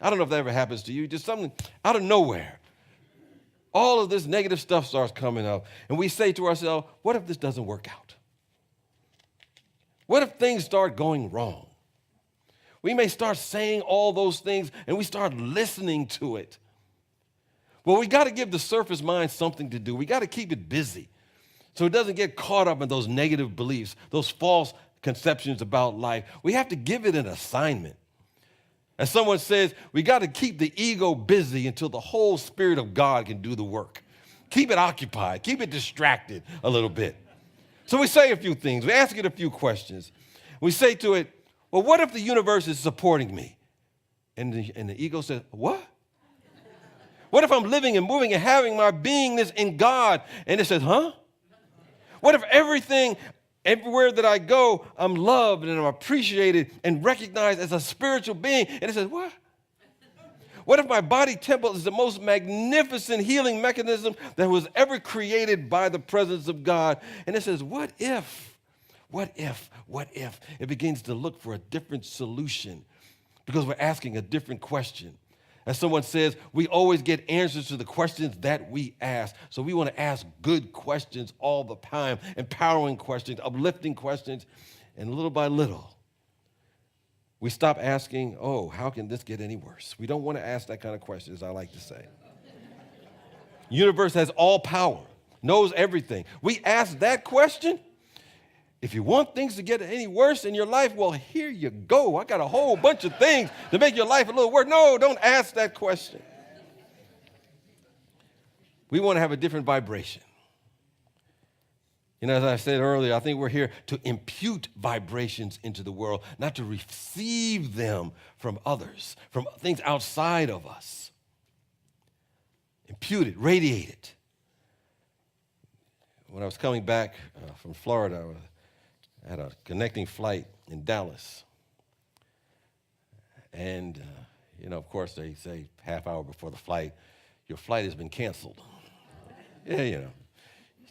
I don't know if that ever happens to you, just something out of nowhere. All of this negative stuff starts coming up, and we say to ourselves, what if this doesn't work out? What if things start going wrong? We may start saying all those things, and we start listening to it. Well, we got to give the surface mind something to do. We got to keep it busy so it doesn't get caught up in those negative beliefs, those false conceptions about life. We have to give it an assignment. As someone says, we got to keep the ego busy until the whole Spirit of God can do the work. Keep it occupied. Keep it distracted a little bit. So we say a few things. We ask it a few questions. We say to it, well, what if the universe is supporting me? And the ego says, what? What if I'm living and moving and having my beingness in God? And it says, huh? What if everywhere that I go, I'm loved and I'm appreciated and recognized as a spiritual being? And it says, what? What if my body temple is the most magnificent healing mechanism that was ever created by the presence of God? And it says, what if? What if? It begins to look for a different solution because we're asking a different question. As someone says, we always get answers to the questions that we ask. So we want to ask good questions all the time, empowering questions, uplifting questions. And little by little, we stop asking, oh, how can this get any worse? We don't want to ask that kind of question, as I like to say. Universe has all power, knows everything. We ask that question. If you want things to get any worse in your life, well, here you go. I got a whole bunch of things to make your life a little worse. No, don't ask that question. We want to have a different vibration. You know, as I said earlier, I think we're here to impute vibrations into the world, not to receive them from others, from things outside of us. Impute it, radiate it. When I was coming back from Florida, I had a connecting flight in Dallas. And, you know, of course, they say half hour before the flight, your flight has been canceled. Yeah, you know,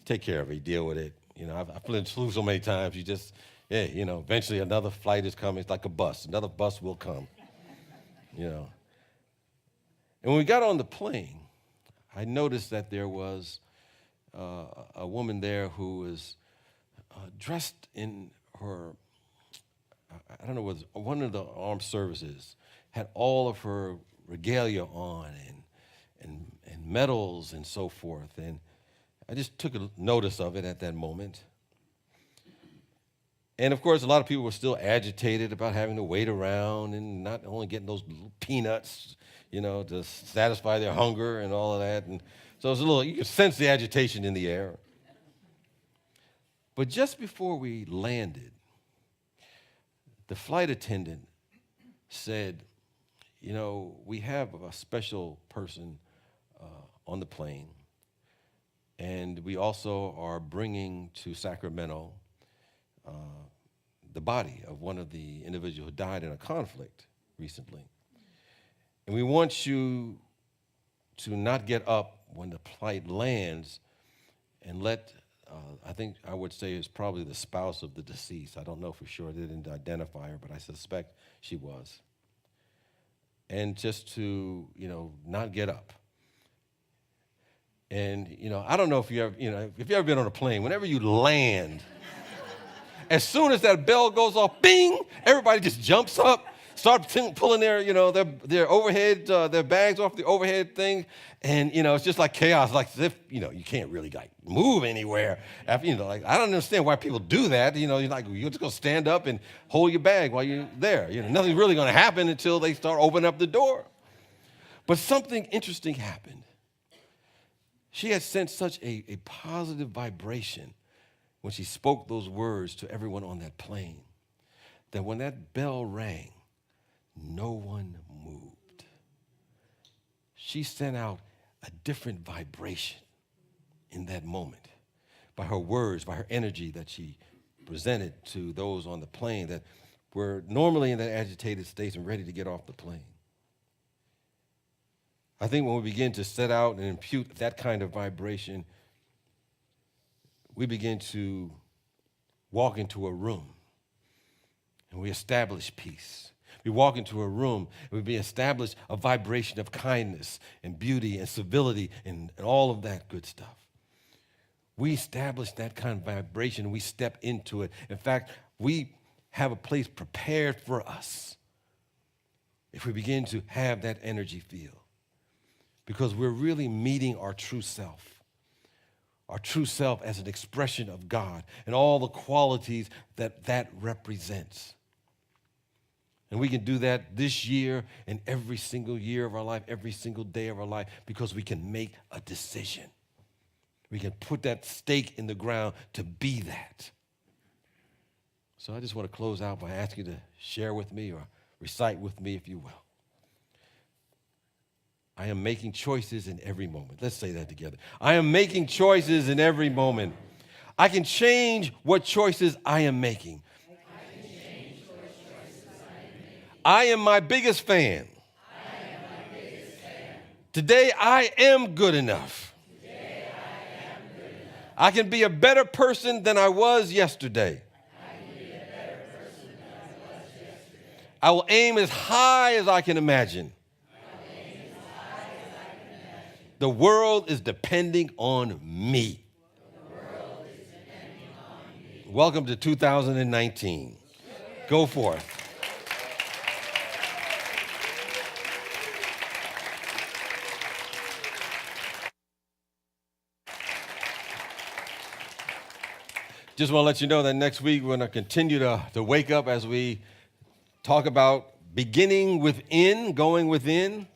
take care of it, deal with it. You know, I've flew so many times, you know, eventually another flight is coming. It's like a bus. Another bus will come, you know. And when we got on the plane, I noticed that there was a woman there who was dressed in her, I don't know, was one of the armed services, had all of her regalia on and medals and so forth. And I just took a notice of it at that moment. And of course, a lot of people were still agitated about having to wait around and not only getting those little peanuts, you know, to satisfy their hunger and all of that. And so it was a little, you could sense the agitation in the air. But just before we landed, the flight attendant said, you know, we have a special person on the plane, and we also are bringing to Sacramento the body of one of the individuals who died in a conflict recently. And we want you to not get up when the flight lands and let I think I would say it's probably the spouse of the deceased. I don't know for sure. They didn't identify her, but I suspect she was. and just to, not get up. And, I don't know if you ever been on a plane, whenever you land, as soon as that bell goes off, bing, everybody just jumps up, start pulling their overhead, their bags off the overhead thing. And, it's just like chaos, like as if, you can't really move anywhere. After, I don't understand why people do that. You're just going to stand up and hold your bag while you're there. Nothing's really going to happen until they start opening up the door. But something interesting happened. She had sensed such a positive vibration when she spoke those words to everyone on that plane, that when that bell rang, no one moved. She sent out a different vibration in that moment by her words, by her energy that she presented to those on the plane that were normally in that agitated state and ready to get off the plane. I think when we begin to set out and impute that kind of vibration, we begin to walk into a room and we establish peace. We walk into a room and we establish a vibration of kindness and beauty and civility and all of that good stuff. We establish that kind of vibration and we step into it. In fact, we have a place prepared for us if we begin to have that energy field. Because we're really meeting our true self as an expression of God and all the qualities that represents. And we can do that this year and every single year of our life, every single day of our life, because we can make a decision. We can put that stake in the ground to be that. So I just want to close out by asking you to share with me or recite with me, if you will. I am making choices in every moment. Let's say that together. I am making choices in every moment. I can change what choices I am making. I am my biggest fan. Today I am good enough. I can be a better person than I was yesterday. I will aim as high as I can imagine. The world is depending on me. Welcome to 2019. Go forth. Just want to let you know that next week we're going to continue to wake up as we talk about beginning within, going within,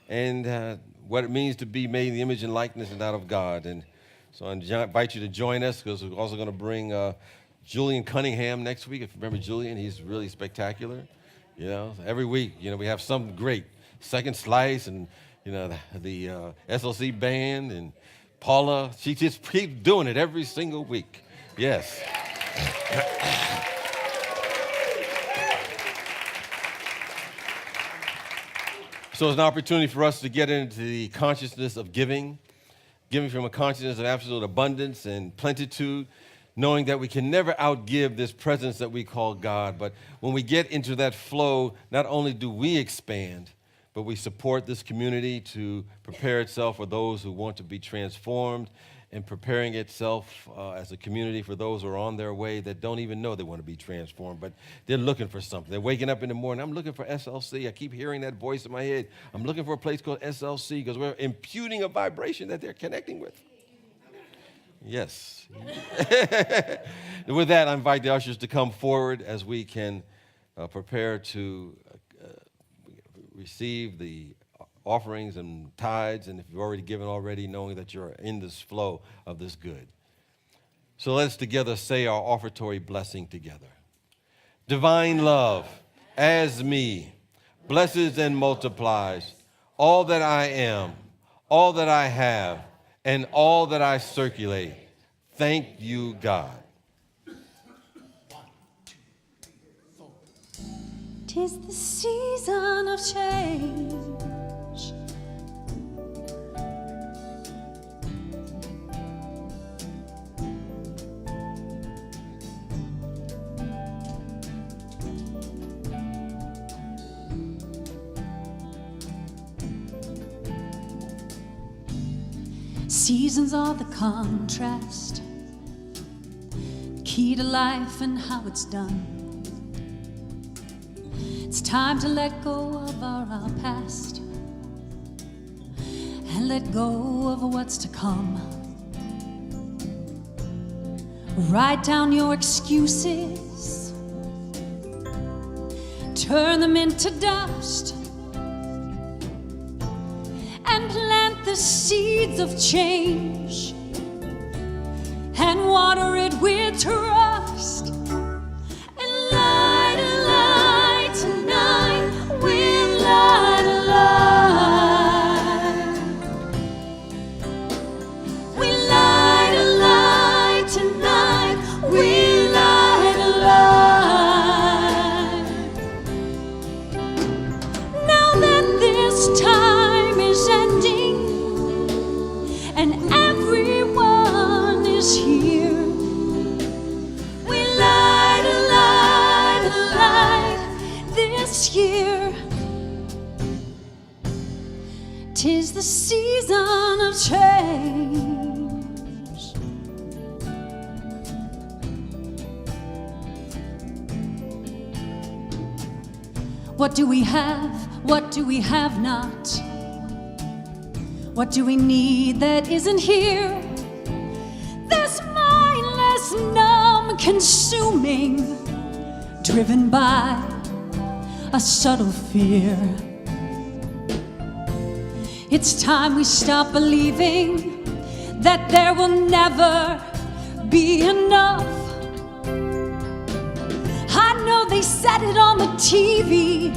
and what it means to be made in the image and likeness and out of God. And so I invite you to join us because we're also going to bring Julian Cunningham next week. If you remember Julian, he's really spectacular. Every week, we have something great. Second Slice and, the SLC band and Paula. She just keeps doing it every single week. Yes. So it's an opportunity for us to get into the consciousness of giving from a consciousness of absolute abundance and plenitude, knowing that we can never outgive this presence that we call God. But when we get into that flow, not only do we expand, but we support this community to prepare itself for those who want to be transformed and preparing itself as a community for those who are on their way that don't even know they want to be transformed, but they're looking for something. They're waking up in the morning. I'm looking for SLC. I keep hearing that voice in my head. I'm looking for a place called SLC because we're imputing a vibration that they're connecting with. Yes. With that, I invite the ushers to come forward as we can prepare to receive the offerings and tithes, and if you've already given already, knowing that you're in this flow of this good. So let's together say our offertory blessing together. Divine love, as me, blesses and multiplies all that I am, all that I have, and all that I circulate. Thank you, God. 'Tis the season of change. Seasons are the contrast, key to life and how it's done. It's time to let go of our past and let go of what's to come. Write down your excuses, turn them into dust, and plant the seeds of change and water it with trust. And light a light tonight, we'll light a light. We light a light tonight, we light a light. Now that this time is ending and everyone is here, we light a light this year. 'Tis the season of change. What do we have? What do we have not? What do we need that isn't here? This mindless, numb, consuming, driven by a subtle fear. It's time we stop believing that there will never be enough. I know they said it on the TV,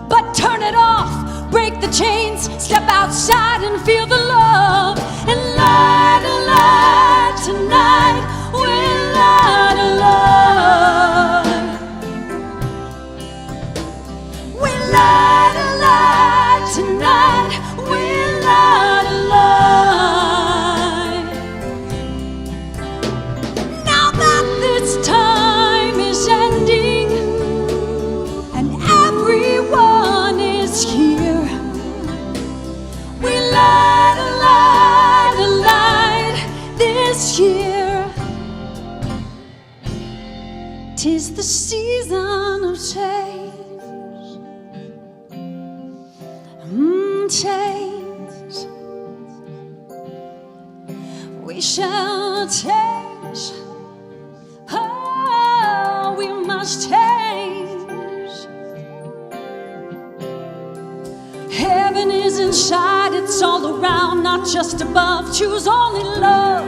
but turn it off, break the chains, step outside and feel the love. And light a light tonight, we'll light a light. We light a light tonight, we'll light a light. Now that this time is ending and everyone is here, we light a light this year. 'Tis the season of change. Change. We shall change. Oh, we must change. Heaven is inside, it's all around, not just above. Choose only love.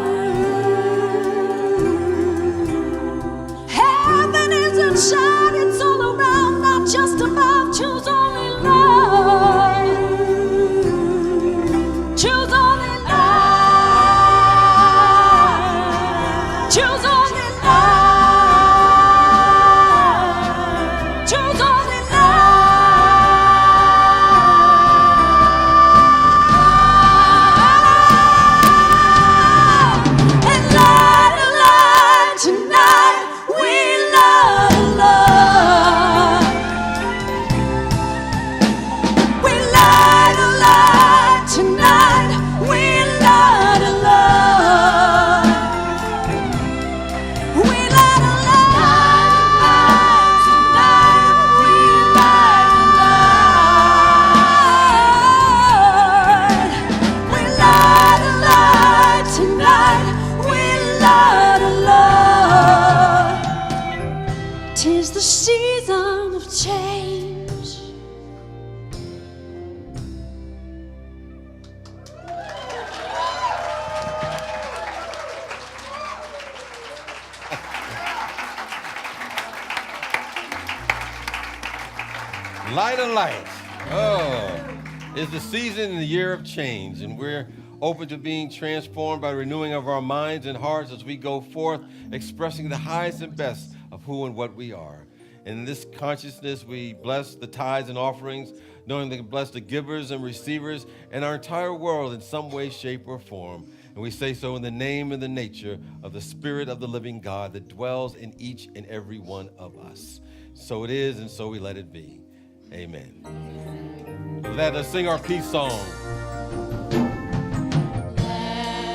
Heaven is inside, it's all around, not just above. Choose only love. Choose only love. Choose only love. Choose only love. And light a light tonight, we light a light. We light a light tonight, we light a light. We light a light tonight, we light a light. We light a light tonight, we light a light. 'Tis the season of change. Light a light. Oh, it's the season and the year of change, and we're open to being transformed by renewing of our minds and hearts as we go forth, expressing the highest and best of who and what we are. In this consciousness, we bless the tithes and offerings, knowing that we bless the givers and receivers and our entire world in some way, shape, or form. And we say so in the name and the nature of the Spirit of the living God that dwells in each and every one of us. So it is, and so we let it be. Amen. Let us sing our peace song. Let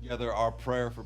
together our prayer for